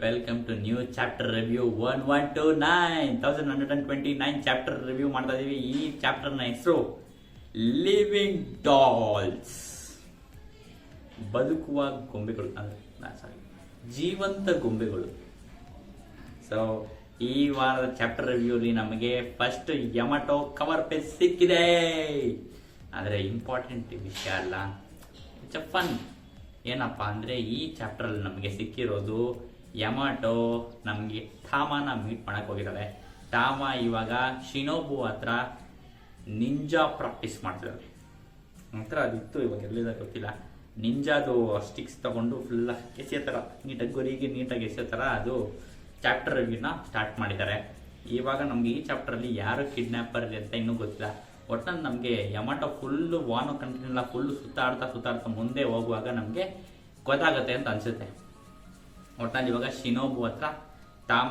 Welcome to new chapter review 1129 chapter review ಮಾಡ್ತಾ ಇದೀವಿ. ಈ ಚಾಪ್ಟರ್ನ ಹೆಸರು ಲಿವಿಂಗ್ ಡಾಲ್ಸ್, ಬದುಕುವ ಗೊಂಬೆಗಳು, ಸಾರಿ ಜೀವಂತ ಗೊಂಬೆಗಳು. ಸೊ ಈ ವಾರದ ಚಾಪ್ಟರ್ ರಿವ್ಯೂಲಿ ನಮಗೆ ಫಸ್ಟ್ ಯಮಟೋ ಕವರ್ ಪೇಜ್ ಸಿಕ್ಕಿದೆ. ಆದರೆ ಇಂಪಾರ್ಟೆಂಟ್ ವಿಷಯ ಅಲ್ಲ, ಇಟ್ಸ್ ಅ ಫನ್. ಏನಪ್ಪ ಅಂದರೆ ಈ ಚಾಪ್ಟರಲ್ಲಿ ನಮಗೆ ಸಿಕ್ಕಿರೋದು ಯಮಾಟೋ ನಮಗೆ ಟಾಮಾನ ಮೀಟ್ ಮಾಡಕ್ಕೆ ಹೋಗಿದ್ದಾರೆ. ಟಾಮ ಇವಾಗ ಶಿನೋಬು ಹತ್ರ ನಿಂಜಾ ಪ್ರಾಕ್ಟೀಸ್ ಮಾಡ್ತಿದ್ದಾರೆ. ಹತ್ರ ಅದಿತ್ತು, ಇವಾಗ ಎಲ್ಲಿದೆ ಗೊತ್ತಿಲ್ಲ. ನಿಂಜಾದು ಸ್ಟಿಕ್ಸ್ ತಗೊಂಡು ಫುಲ್ಲ ಎಸೆಯೋ ಥರ ನೀಟಾಗಿ ಗುರಿಗೆ ನೀಟಾಗಿ ಎಸೆಯೋ ಥರ ಅದು ಚಾಪ್ಟರ್ ರಿವ್ಯೂನ ಸ್ಟಾರ್ಟ್ ಮಾಡಿದ್ದಾರೆ. ಇವಾಗ ನಮಗೆ ಈ ಚಾಪ್ಟರಲ್ಲಿ ಯಾರು ಕಿಡ್ನ್ಯಾಪರ್ ಅಂತ ಇನ್ನೂ ಗೊತ್ತಿಲ್ಲ. ಒಟ್ಟಲ್ಲಿ ನಮಗೆ ಯಮಾಟೋ ಫುಲ್ಲು ವಾನೋ ಕಂಟ್ರಿನೆಲ್ಲ ಫುಲ್ಲು ಸುತ್ತಾಡ್ತಾ ಮುಂದೆ ಹೋಗುವಾಗ ನಮಗೆ ಗೊತ್ತಾಗುತ್ತೆ ಅಂತ ಅನಿಸುತ್ತೆ. ಒಟ್ಟಲ್ಲಿ ಇವಾಗ ಶಿನೋಬು ಹತ್ರ ಟಾಮ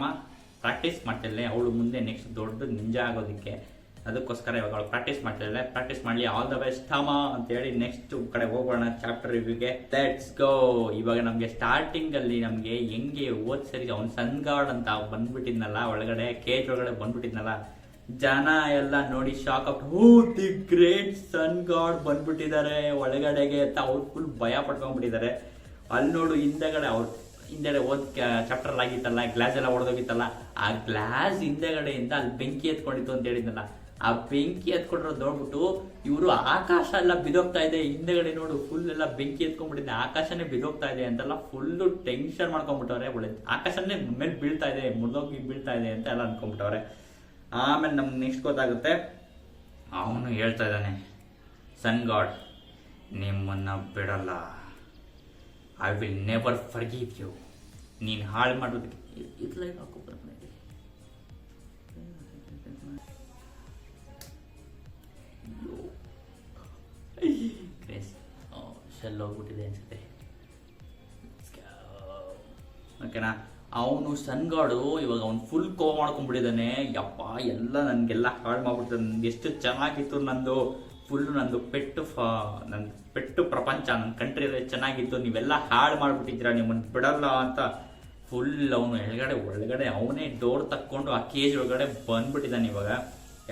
ಪ್ರಾಕ್ಟೀಸ್ ಮಾಡ್ತಿದ್ದಾಳೆ. ಅವಳು ಮುಂದೆ ನೆಕ್ಸ್ಟ್ ದೊಡ್ಡ ನಿಂಜಾ ಆಗೋದಕ್ಕೆ, ಅದಕ್ಕೋಸ್ಕರ ಇವಾಗ ಅವಳು ಪ್ರಾಕ್ಟೀಸ್ ಮಾಡ್ತಿದ್ದಾಳೆ. ಪ್ರಾಕ್ಟೀಸ್ ಮಾಡಲಿ, ಆಲ್ ದ ಬೆಸ್ಟ್ ಟಾಮ ಅಂತೇಳಿ ನೆಕ್ಸ್ಟ್ ಕಡೆ ಹೋಗೋಣ ಚಾಪ್ಟರ್ ರಿವ್ಯೂಗೆ. Let's go. ಇವಾಗ ನಮಗೆ ಸ್ಟಾರ್ಟಿಂಗಲ್ಲಿ ನಮಗೆ ಹೆಂಗೆ ಸರಿ ಅವ್ನು ಸನ್ ಗಾರ್ಡ್ ಅಂತ ಬಂದ್ಬಿಟ್ಟಿದ್ನಲ್ಲ, ಒಳಗಡೆ ಕೇಜ್ ಒಳಗಡೆ ಬಂದ್ಬಿಟ್ಟಿದ್ನಲ್ಲ, ಜನ ಎಲ್ಲ ನೋಡಿ shock out. The great sun god ಬಂದ್ಬಿಟ್ಟಿದ್ದಾರೆ ಒಳಗಡೆಗೆ ಅಂತ ಅವ್ರು ಫುಲ್ ಭಯ ಪಡ್ಕೊಂಡ್ಬಿಟ್ಟಿದ್ದಾರೆ. ಅಲ್ಲಿ ನೋಡು ಹಿಂದೆಗಡೆ ಓದ್ ಚಾಪ್ಟರ್ ಆಗಿತ್ತಲ್ಲ, ಗ್ಲಾಸ್ ಎಲ್ಲ ಹೊಡೆದೋಗಿತ್ತಲ್ಲ, ಆ ಗ್ಲಾಸ್ ಹಿಂದೆಗಡೆಯಿಂದ ಅಲ್ಲಿ ಬೆಂಕಿ ಎತ್ಕೊಂಡಿತ್ತು ಅಂತ ಹೇಳಿದ್ನಲ್ಲ, ಆ ಬೆಂಕಿ ಎತ್ಕೊಂಡಿರೋದು ನೋಡ್ಬಿಟ್ಟು ಇವರು ಆಕಾಶ ಎಲ್ಲ ಬಿದೋಗ್ತಾ ಇದೆ, ಹಿಂದೆಗಡೆ ನೋಡು ಫುಲ್ ಎಲ್ಲ ಬೆಂಕಿ ಎತ್ಕೊಂಡ್ಬಿಟ್ಟಿದೆ, ಆಕಾಶನೇ ಬಿದೋಗ್ತಾ ಇದೆ ಅಂತೆಲ್ಲ ಫುಲ್ಲು ಟೆನ್ಷನ್ ಮಾಡ್ಕೊಂಡ್ಬಿಟ್ಟವ್ರೆ. ಒಳ್ಳೆ ಆಕಾಶನೇ ಮೇಲೆ ಬೀಳ್ತಾ ಇದೆ, ಮುರಿದೋಗಿ ಬೀಳ್ತಾ ಇದೆ ಅಂತ ಎಲ್ಲ ಅನ್ಕೊಂಡ್ಬಿಟ್ಟವ್ರೆ. ಆಮೇಲೆ ನಮ್ಗೆ ನೆಕ್ಸ್ಟ್ ಗೊತ್ತಾಗುತ್ತೆ, ಅವನು ಹೇಳ್ತಾ ಇದ್ದಾನೆ, ಸನ್ ಗಾಡ್ ನಿಮ್ಮನ್ನ ಬಿಡಲ್ಲ, I will never forgive you. ನೀನು ಹಾಳು ಮಾಡೋದಕ್ಕೆ ಶೆಲ್ ಹೋಗ್ಬಿಟ್ಟಿದೆ ಅನ್ಸುತ್ತೆ. ಓಕೆನಾ, ಅವನು ಸನ್ ಗಾಡು ಇವಾಗ ಅವ್ನು ಫುಲ್ ಕೋವ ಮಾಡ್ಕೊಂಡ್ಬಿಟ್ಟಿದ್ದಾನೆ. ಯಪ್ಪ ಎಲ್ಲ ನನಗೆಲ್ಲ ಹಾಳು ಮಾಡ್ಬಿಡ್ತಾನೆ, ನನ್ಗೆ ಎಷ್ಟು ಚೆನ್ನಾಗಿತ್ತು ನಂದು ಫುಲ್ ನಂದು ಪೆಟ್ಟು ಪ್ರಪಂಚ, ನನ್ನ ಕಂಟ್ರಿಯಲ್ಲಿ ಚೆನ್ನಾಗಿತ್ತು, ನೀವೆಲ್ಲ ಹಾಳು ಮಾಡಿಬಿಟ್ಟಿದ್ದೀರಾ, ನಿಮ್ಮನ್ನು ಬಿಡಲ್ಲ ಅಂತ ಫುಲ್ ಅವನು ಒಳಗಡೆ ಅವನೇ ಡೋರ್ ತಕ್ಕೊಂಡು ಆ ಕೇಜ್ ಒಳಗಡೆ ಬಂದ್ಬಿಟ್ಟಿದ್ದಾನೆ. ಇವಾಗ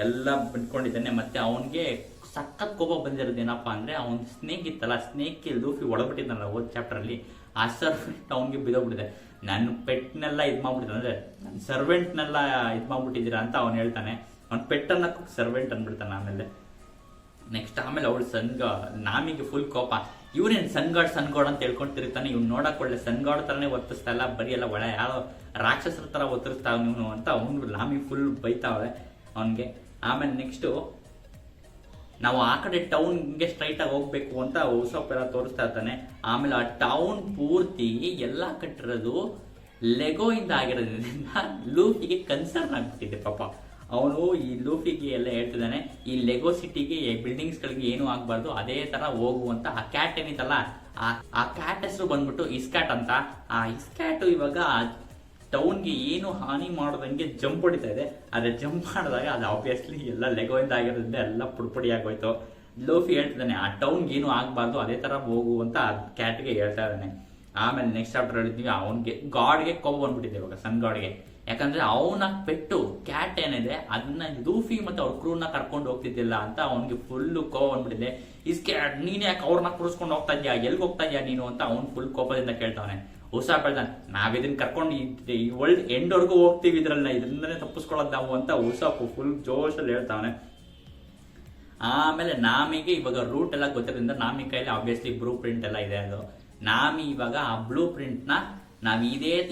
ಎಲ್ಲ ಬಂದ್ಕೊಂಡಿದ್ದಾನೆ. ಮತ್ತೆ ಅವನಿಗೆ ಸಖತ್ ಕೋಪ ಬಂದಿರೋದು ಏನಪ್ಪ ಅಂದರೆ, ಅವ್ನು ಸ್ನೇಕ್ ಇತ್ತಲ್ಲ, ಸ್ನೇಕ್ ಲೂಫಿ ಒಳಬಿಟ್ಟಿದ್ದಾನಲ್ಲ ಓದ್ ಚಾಪ್ಟರಲ್ಲಿ, ಆ ಸರ್ವೆಂಟ್ ಅವನಿಗೆ ಬಿದ್ದೋಗ್ಬಿಟ್ಟಿದೆ. ನನ್ನ ಪೆಟ್ನೆಲ್ಲ ಇದು ಮಾಡ್ಬಿಟ್ಟಿದ್ದೆ, ಅಂದರೆ ನನ್ನ ಸರ್ವೆಂಟ್ನೆಲ್ಲ ಇದು ಮಾಡ್ಬಿಟ್ಟಿದ್ದೀರಾ ಅಂತ ಅವ್ನು ಹೇಳ್ತಾನೆ. ಅವ್ನ ಪೆಟ್ಟನ್ನ ಸರ್ವೆಂಟ್ ಅಂದ್ಬಿಡ್ತಾನೆ. ಆಮೇಲೆ ಅವಳು ನಾಮಿಗೆ ಫುಲ್ ಕೋಪ, ಇವ್ರೇನು ಸನ್ ಗಾಡ್ ಅಂತ ಹೇಳ್ಕೊಂಡು ತಿರುಗ್ತಾನೆ, ಇವ್ನು ನೋಡಕ್ ಒಳ್ಳೆ ಸನ್ ಗಾಡ್ ಥರನೇ ಒತ್ತಿಸ್ತಾ ಇಲ್ಲ, ಬರೀ ಎಲ್ಲ ಒಳ್ಳೆ ಯಾರೋ ರಾಕ್ಷಸರ ಥರ ಒತ್ತಿಸ್ತಾವ ನೀವು ಅಂತ ಅವ್ನು ನಾಮಿ ಫುಲ್ ಬೈತಾವೆ ಅವನಿಗೆ. ಆಮೇಲೆ ನೆಕ್ಸ್ಟು ನಾವು ಆ ಕಡೆ ಟೌನ್ಗೆ ಸ್ಟ್ರೈಟಾಗಿ ಹೋಗ್ಬೇಕು ಅಂತ ಉಸಪ್ ಎಲ್ಲ ತೋರಿಸ್ತಾ ಇರ್ತಾನೆ. ಆಮೇಲೆ ಆ ಟೌನ್ ಪೂರ್ತಿ ಎಲ್ಲ ಕಟ್ಟಿರೋದು ಲೆಗೋ ಇಂದ ಆಗಿರೋದ್ರಿಂದ ಲೂಫಿಗೆ ಕನ್ಸರ್ನ್ ಆಗ್ಬಿಟ್ಟಿದೆ ಪಾಪ. ಅವನು ಈ ಲೂಫಿಗೆ ಎಲ್ಲ ಹೇಳ್ತಿದ್ದಾನೆ, ಈ ಲೆಗೋ ಸಿಟಿಗೆ ಬಿಲ್ಡಿಂಗ್ಸ್ಗಳಿಗೆ ಏನೂ ಆಗಬಾರ್ದು, ಅದೇ ಥರ ಹೋಗುವಂತ ಆ ಕ್ಯಾಟ್ ಏನಿತ್ತಲ್ಲ, ಆ ಕ್ಯಾಟ್ ಹೆಸರು ಬಂದ್ಬಿಟ್ಟು ಇಸ್ಕ್ಯಾಟ್ ಅಂತ. ಆ ಇಸ್ಕ್ಯಾಟು ಇವಾಗ ಟೌನ್ಗೆ ಏನು ಹಾನಿ ಮಾಡೋದಂಗೆ ಜಂಪ್ ಹೊಡಿತಾ ಇದೆ. ಅದೇ ಜಂಪ್ ಮಾಡಿದಾಗ ಅದು ಆಬ್ವಿಯಸ್ಲಿ ಎಲ್ಲ ಲೆಗೋಯಿಂದ ಆಗಿರೋದ್ರಿಂದ ಎಲ್ಲ ಪುಡಿ ಆಗೋಯ್ತು. ಲೂಫಿ ಹೇಳ್ತಿದ್ದಾನೆ, ಆ ಟೌನ್ಗೆ ಏನು ಆಗಬಾರ್ದು, ಅದೇ ಥರ ಹೋಗುವಂತ ಆ ಕ್ಯಾಟ್ಗೆ ಹೇಳ್ತಾ ಇದ್ದಾನೆ. ಆಮೇಲೆ ನೆಕ್ಸ್ಟ್ ಚಾಪ್ಟರ್ ಹೇಳಿದ್ವಿ, ಅವನಿಗೆ ಗಾಡ್ಗೆ ಕೋಪ ಬಂದ್ಬಿಟ್ಟಿದೆ ಇವಾಗ, ಸನ್ ಗಾಡ್ಗೆ. ಯಾಕಂದ್ರೆ ಅವನ ಪೆಟ್ಟು ಕ್ಯಾಟ್ ಏನಿದೆ ಅದನ್ನ ಲೂಫಿ ಮತ್ತೆ ಅವ್ರ ಕ್ರೂನ ಕರ್ಕೊಂಡು ಹೋಗ್ತಿದ್ದಿಲ್ಲ ಅಂತ ಅವನಿಗೆ ಫುಲ್ ಕೋಪ ಬಂದ್ಬಿಟ್ಟಿದೆ. ಕ್ಯಾಟ್ ನೀನ್ ಯಾಕೆ ಅವ್ರನ್ನ ಕೂರಿಸ್ಕೊಂಡು ಹೋಗ್ತಾ ಇದ್ಯಾ, ಎಲ್ಗೆ ಹೋಗ್ತಾ ಇದ್ಯಾ ನೀನು ಅಂತ ಅವ್ನು ಫುಲ್ ಕೋಪದಿಂದ ಕೇಳ್ತಾವನೆ. ಉಸಾಪ್ ಹೇಳ್ತಾನೆ, ನಾವಿದನ್ನ ಕರ್ಕೊಂಡು ಈ ವರ್ಲ್ಡ್ ಎಂಡ್ವರೆಗೂ ಹೋಗ್ತೀವಿ, ಇದರಿಂದನೇ ತಪ್ಪಿಸ್ಕೊಳ್ಳೋದು ನಾವು ಅಂತ ಉಸಾಪ್ ಫುಲ್ ಜೋಶಲ್ಲಿ ಹೇಳ್ತಾವನೆ. ಆಮೇಲೆ ನಾಮಿಗೆ ಇವಾಗ ರೂಟ್ ಎಲ್ಲ ಗೊತ್ತಿರೋದ್ರಿಂದ ನಾಮಿ ಕೈಲಿ ಆಬ್ವಿಯಸ್ಲಿ ಬ್ಲೂ ಪ್ರಿಂಟ್ ಎಲ್ಲ ಇದೆ. ಅದು ನಾಮಿ ಇವಾಗ ಆ ಬ್ಲೂ ಪ್ರಿಂಟ್ನ ನಾವು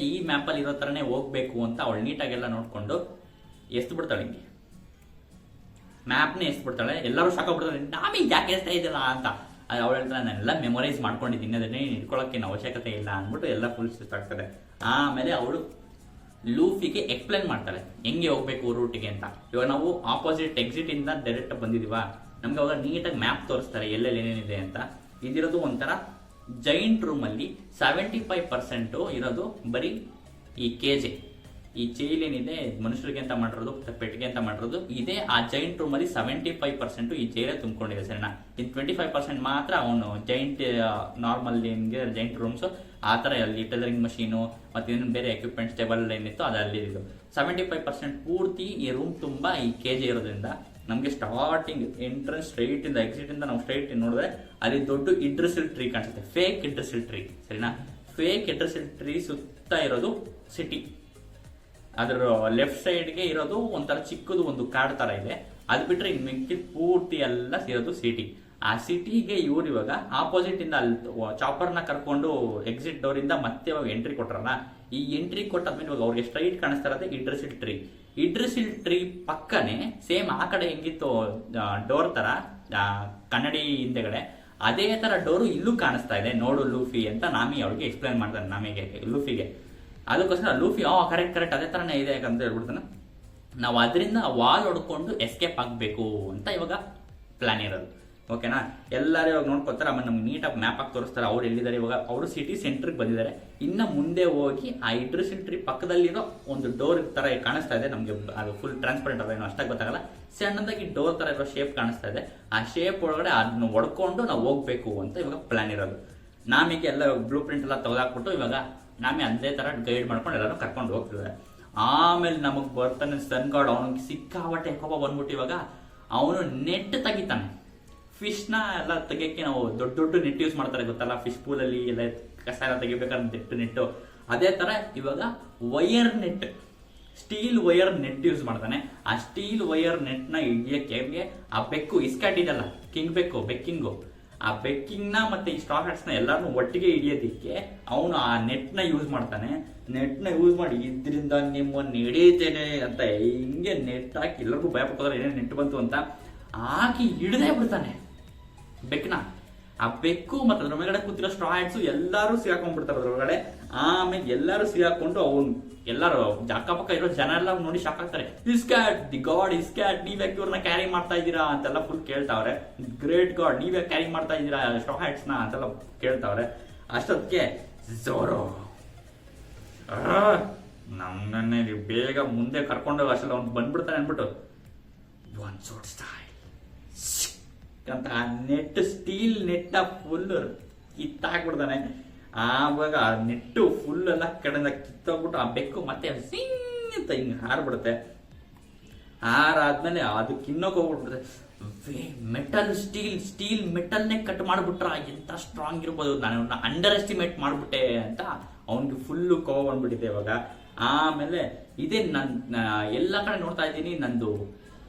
ಈ ಮ್ಯಾಪಲ್ಲಿ ಇರೋ ಥರನೇ ಹೋಗ್ಬೇಕು ಅಂತ ಅವಳು ನೀಟಾಗೆಲ್ಲ ನೋಡ್ಕೊಂಡು ಎಸ್ತು ಬಿಡ್ತಾಳೆ, ಹಿಂಗೆ ಮ್ಯಾಪ್ನೇ ಎಸ್ತು ಬಿಡ್ತಾಳೆ. ಎಲ್ಲರೂ ಶಾಕ್ ಆಗ್ಬಿಡ್ತಾರೆ, ನಾಮಿ ಯಾಕೆ ಎಸ್ತಾ ಇದ್ದಿಲ್ಲ ಅಂತ. ಅವಳು ಹೇಳ್ತಾಳೆ, ನಾನೆಲ್ಲ ಮೆಮೊರೈಸ್ ಮಾಡ್ಕೊಂಡಿದ್ದೀನಿ, ಅದನ್ನೇ ಇಟ್ಕೊಳ್ಳೋಕ್ಕೇನು ಅವಶ್ಯಕತೆ ಇಲ್ಲ ಅಂದ್ಬಿಟ್ಟು ಎಲ್ಲ ಫುಲ್ ಸುಸ್ತಾಗ್ತದೆ. ಆಮೇಲೆ ಅವಳು ಲೂಫಿಗೆ ಎಕ್ಸ್ಪ್ಲೇನ್ ಮಾಡ್ತಾಳೆ ಹೆಂಗೆ ಹೋಗ್ಬೇಕು ರೂಟಿಗೆ ಅಂತ. ಇವಾಗ ನಾವು ಆಪೋಸಿಟ್ ಎಕ್ಸಿಟ್ ಇಂದ ಡೈರೆಕ್ಟ್ ಬಂದಿದೀವ, ನಮ್ಗೆ ಅವಾಗ ನೀಟಾಗಿ ಮ್ಯಾಪ್ ತೋರಿಸ್ತಾರೆ ಎಲ್ಲೆಲ್ಲಿ ಏನೇನಿದೆ ಅಂತ. ಇದಿರೋದು ಒಂಥರ ಜೈಂಟ್ ರೂಮಲ್ಲಿ 75% ಇರೋದು ಬರೀ ಈ ಕೇಜೆ, ಈ ಜೈಲ್ ಏನಿದೆ ಮನುಷ್ಯರಿಗೆ ಅಂತ ಮಾಡಿರೋದು ಪೆಟ್ಟಿಗೆ ಅಂತ ಮಾಡಿರೋದು ಇದೆ. ಆ ಜೈಂಟ್ ರೂಮ್ ಅಲ್ಲಿ 75% ಈ ಜೈಲೇ ತುಂಬಿಕೊಂಡಿದೆ ಸರಿನಾ. ಇನ್ 25% ಮಾತ್ರ ಅವನು ಜೈಂಟ್ ನಾರ್ಮಲ್ ಏನ್ಗೆ ಜೈಂಟ್ ರೂಮ್ಸ್ ಆ ತರ ಅಲ್ಲಿ ಟೈಲರಿಂಗ್ ಮಷೀನು ಮತ್ತೆ ಇನ್ನೊಂದು ಬೇರೆ ಎಕ್ವಿಪ್ಮೆಂಟ್ಸ್ ಟೇಬಲ್ ಏನಿತ್ತು ಅದು ಅಲ್ಲಿ ಇದು. 75% ಪೂರ್ತಿ ಈ ರೂಮ್ ತುಂಬಾ ಈ KJ ಇರೋದ್ರಿಂದ ನಮಗೆ ಸ್ಟಾರ್ಟಿಂಗ್ ಎಂಟ್ರೆನ್ಸ್ ಸ್ಟ್ರೈಟ್ ಇಂದ ಎಕ್ಸಿಟ್ ಇಂದ ನಾವು ಸ್ಟ್ರೈಟ್ ನೋಡಿದ್ರೆ ಅಲ್ಲಿ ದೊಡ್ಡ ಇಡ್ರಸಿಲ್ ಟ್ರೀ ಕಾಣಿಸುತ್ತೆ, ಫೇಕ್ ಇಡ್ರಸಿಲ್ ಟ್ರೀ ಸರಿನಾ. ಫೇಕ್ ಇಡ್ರಸಿಲ್ ಟ್ರೀ ಸುತ್ತ ಇರೋದು ಸಿಟಿ. ಅದರ ಲೆಫ್ಟ್ ಸೈಡ್ಗೆ ಇರೋದು ಒಂಥರ ಚಿಕ್ಕದು ಒಂದು ಕಾಡ್ ತರ ಇದೆ. ಅದು ಬಿಟ್ರೆ ಇನ್ ಮಿಕ್ಕಿದ ಪೂರ್ತಿ ಎಲ್ಲ ಇರೋದು ಸಿಟಿ. ಆ ಸಿಟಿಗೆ ಇವ್ರು ಇವಾಗ ಆಪೋಸಿಟ್ ಇಂದ ಅಲ್ಲಿ ಚಾಪರ್ನ ಕರ್ಕೊಂಡು ಎಕ್ಸಿಟ್ ಡೋರ್ ಇಂದ ಮತ್ತೆ ಇವಾಗ ಎಂಟ್ರಿ ಕೊಟ್ರಲ್ಲ. ಈ ಎಂಟ್ರಿ ಕೊಟ್ಟಾದ್ಮೇಲೆ ಇವಾಗ ಅವ್ರಿಗೆ ಸ್ಟ್ರೈಟ್ ಕಾಣಿಸ್ತಾ ಇರೋದೇ ಇಡ್ರಸಿಲ್ ಟ್ರೀ. ಇಡ್ರಸಿಲ್ ಟ್ರೀ ಪಕ್ಕನೆ ಸೇಮ್ ಆ ಕಡೆ ಹೆಂಗಿತ್ತು ಡೋರ್ ತರ ಕನ್ನಡಿ ಹಿಂದೆಗಡೆ, ಅದೇ ತರ ಡೋರು ಇಲ್ಲೂ ಕಾಣಿಸ್ತಾ ಇದೆ. ನೋಡು ಲೂಫಿ ಅಂತ ನಾಮಿ ಅವ್ರಿಗೆ ಎಕ್ಸ್ಪ್ಲೈನ್ ಮಾಡ್ತಾರೆ, ನಾಮಿಗೆ ಲೂಫಿಗೆ. ಅದಕ್ಕೋಸ್ಕರ ಲೂಫಿ ಕರೆಕ್ಟ್ ಅದೇ ತರನೇ ಇದೆ ಅಂತ ಹೇಳ್ಬಿಡ್ತಾನೆ. ನಾವು ಅದರಿಂದ ವಾಲ್ ಹೊಡ್ಕೊಂಡು ಎಸ್ಕೇಪ್ ಆಗಬೇಕು ಅಂತ ಇವಾಗ ಪ್ಲಾನ್ ಇರೋದು. ಓಕೆನಾ, ಎಲ್ಲರೂ ಇವಾಗ ನೋಡ್ಕೊತಾರೆ. ಆಮೇಲೆ ನಮ್ಗೆ ನೀಟಾಗಿ ಮ್ಯಾಪ್ ಆಗಿ ತೋರಿಸ್ತಾರೆ ಅವ್ರು ಎಲ್ಲಿದ್ದಾರೆ. ಇವಾಗ ಅವರು ಸಿಟಿ ಸೆಂಟ್ರಿಗೆ ಬಂದಿದ್ದಾರೆ. ಇನ್ನ ಮುಂದೆ ಹೋಗಿ ಆ ಇಡ್ರಸಿಲ್ ಟ್ರೀ ಪಕ್ಕದಲ್ಲಿರೋ ಒಂದು ಡೋರ್ ತರ ಕಾಣಿಸ್ತಾ ಇದೆ ನಮ್ಗೆ. ಅದು ಫುಲ್ ಟ್ರಾನ್ಸ್ಪರೆಂಟ್ ಅದ, ಏನೋ ಅಷ್ಟಾಗಿ ಗೊತ್ತಾಗಲ್ಲ. ಸಣ್ಣದಾಗಿ ಡೋರ್ ತರ ಇರೋ ಶೇಪ್ ಕಾಣಿಸ್ತಾ ಇದೆ. ಆ ಶೇಪ್ ಒಳಗಡೆ ಅದನ್ನ ಹೊಡ್ಕೊಂಡು ನಾವು ಹೋಗ್ಬೇಕು ಅಂತ ಇವಾಗ ಪ್ಲಾನ್ ಇರೋದು. ನಾಮಿಗೆ ಎಲ್ಲ ಬ್ಲೂ ಪ್ರಿಂಟ್ ಎಲ್ಲ ತೆಗೆದಾಕ್ಬಿಟ್ಟು ಇವಾಗ ನಾಮಿ ಅದೇ ತರ ಗೈಡ್ ಮಾಡ್ಕೊಂಡು ಎಲ್ಲರೂ ಕರ್ಕೊಂಡು ಹೋಗ್ತಿದ್ದಾರೆ. ಆಮೇಲೆ ನಮಗ್ ಬರ್ತಾನೆ ಸನ್ ಗಾಡ್. ಅವನಿಗೆ ಸಿಕ್ಕಾಬಟ್ಟೆ ಕೋಪ ಬಂದ್ಬಿಟ್ಟು ಇವಾಗ ಅವನು ನೆಟ್ ತೆಗಿತಾನೆ. ಫಿಶ್ ನ ಎಲ್ಲ ತೆಗಿಯಕ್ಕೆ ನಾವು ದೊಡ್ಡ ದೊಡ್ಡ ನೆಟ್ ಯೂಸ್ ಮಾಡ್ತಾರೆ ಗೊತ್ತಲ್ಲ, ಫಿಶ್ ಪೂಲ್ ಅಲ್ಲಿ ಎಲ್ಲ ಕಸ ಎಲ್ಲ ತೆಗಿಬೇಕಾದ್ರೆ ನೆಟ್ಟು. ಅದೇ ತರ ಇವಾಗ wire net, steel wire net use ಮಾಡ್ತಾನೆ. ಆ ಸ್ಟೀಲ್ ವೈರ್ ನೆಟ್ ನ ಹಿಡಿಯಕ್ಕೆ ಆ ಬೆಕ್ಕು ಇಸ್ಕಾಟ್ ಇದಲ್ಲ, ಕಿಂಗ್ ಬೆಕ್ಕು, ಬೆಕ್ಕಿಂಗು, ಆ ಬೆಕ್ಕಿಂಗ್ ನ ಮತ್ತೆ ಈ ಸ್ಟ್ರಾ ಹ್ಯಾಟ್ಸ್ ನ ಎಲ್ಲಾರನ್ನು ಒಟ್ಟಿಗೆ ಹಿಡಿಯೋದಿಕ್ಕೆ ಅವನು ಆ ನೆಟ್ ನ ಯೂಸ್ ಮಾಡ್ತಾನೆ. ನೆಟ್ ನ ಯೂಸ್ ಮಾಡಿ ಇದ್ರಿಂದ ನಿಮ್ಮನ್ನು ಹಿಡಿತೇನೆ ಅಂತ ಹಿಂಗೆ ನೆಟ್ ಹಾಕಿ ಎಲ್ಲರಿಗೂ ಭಯ ಪಡ್ಕೋದ್ರೆ ಏನೇ ನೆಟ್ ಬಂತು ಅಂತ ಹಾಕಿ ಹಿಡಿದೇ ಬಿಡ್ತಾನೆ ಬೆಕ್ಕನ. ಆ ಬೆಕ್ಕು ಮತ್ತೆ ಅದ್ರ ಮೇಲ್ಗಡೆ ಕೂತಿರೋ ಸ್ಟ್ರಾ ಹ್ಯಾಟ್ಸ್ ಎಲ್ಲಾರು ಸಿಗಾಕೊಂಡ್ಬಿಡ್ತಾರೆ ಅದ್ರೊಳಗಡೆ. ಆಮೇಲೆ ಎಲ್ಲಾರು ಸಿಗಾಕೊಂಡು ಅವ್ನು ಎಲ್ಲಾರು ಅಕ್ಕಪಕ್ಕ ಇರೋ ಜನ ಎಲ್ಲ ನೋಡಿ ಶಾಕ್ ಆಗ್ತಾರೆ. ಇಸ್ಕ್ಯಾಟ್, ದಿ ಗಾಡ್ ಇಸ್ಕ್ಯಾಟ್, ನೀವ್ಯಾಕೆ ಇವ್ರನ್ನ ಕ್ಯಾರಿ ಮಾಡ್ತಾ ಇದ್ದೀರಾ ಅಂತೆಲ್ಲ ಫುಲ್ ಕೇಳ್ತಾವ್ರೆ. ಗ್ರೇಟ್ ಗಾಡ್, ನೀವ್ಯಾಕೆ ಕ್ಯಾರಿ ಮಾಡ್ತಾ ಇದ್ದೀರಾ ಸ್ಟ್ರಾ ಹ್ಯಾಟ್ಸ್ ನ ಅಂತೆಲ್ಲ ಕೇಳ್ತಾವ್ರೆ. ಅಷ್ಟೊತ್ತಿಗೆ ಝೋರೋ ನಮ್ಮನ್ನೇ ಬೇಗ ಮುಂದೆ ಕರ್ಕೊಂಡೋಗ ಅಷ್ಟಲ್ಲ ಅವ್ನು ಬಂದ್ಬಿಡ್ತಾನೆ ಅನ್ಬಿಟ್ಟು ಒನ್ ಸೋಟ್ ಸ್ಟೈಲ್ ಅಂತ ಆ ನೆಟ್, ಸ್ಟೀಲ್ ನೆಟ್ ಫುಲ್ ಕಿತ್ತಾಕ್ಬಿಡ್ತಾನೆ. ಆವಾಗ ಆ ನೆಟ್ಟು ಫುಲ್ ಎಲ್ಲ ಕಡೆಯಿಂದ ಕಿತ್ತೋಗ್ಬಿಟ್ಟು ಆ ಬೆಕ್ಕು ಮತ್ತೆ ಸಿಂಗ್ ಅಂತ ಹಿಂಗೆ ಹಾರ್ಬಿಡುತ್ತೆ. ಹಾರಾದ್ಮೇಲೆ ಅದು ಕಿನ್ನೋಕ್ ಹೋಗ್ಬಿಡ್ಬಿಡುತ್ತೆ. ಮೆಟಲ್ ಸ್ಟೀಲ್ ಮೆಟಲ್ನೇ ಕಟ್ ಮಾಡ್ಬಿಟ್ರ ಎಂತ ಸ್ಟ್ರಾಂಗ್ ಇರ್ಬೋದು, ನಾನು ಅಂಡರ್ ಎಸ್ಟಿಮೇಟ್ ಮಾಡ್ಬಿಟ್ಟೆ ಅಂತ ಅವನಿಗೆ ಫುಲ್ಲು ಕೋವ ಬಂದ್ಬಿಟ್ಟಿದೆ ಇವಾಗ. ಆಮೇಲೆ ಇದೇ ನನ್ನ ಎಲ್ಲ ಕಡೆ ನೋಡ್ತಾ ಇದ್ದೀನಿ, ನಂದು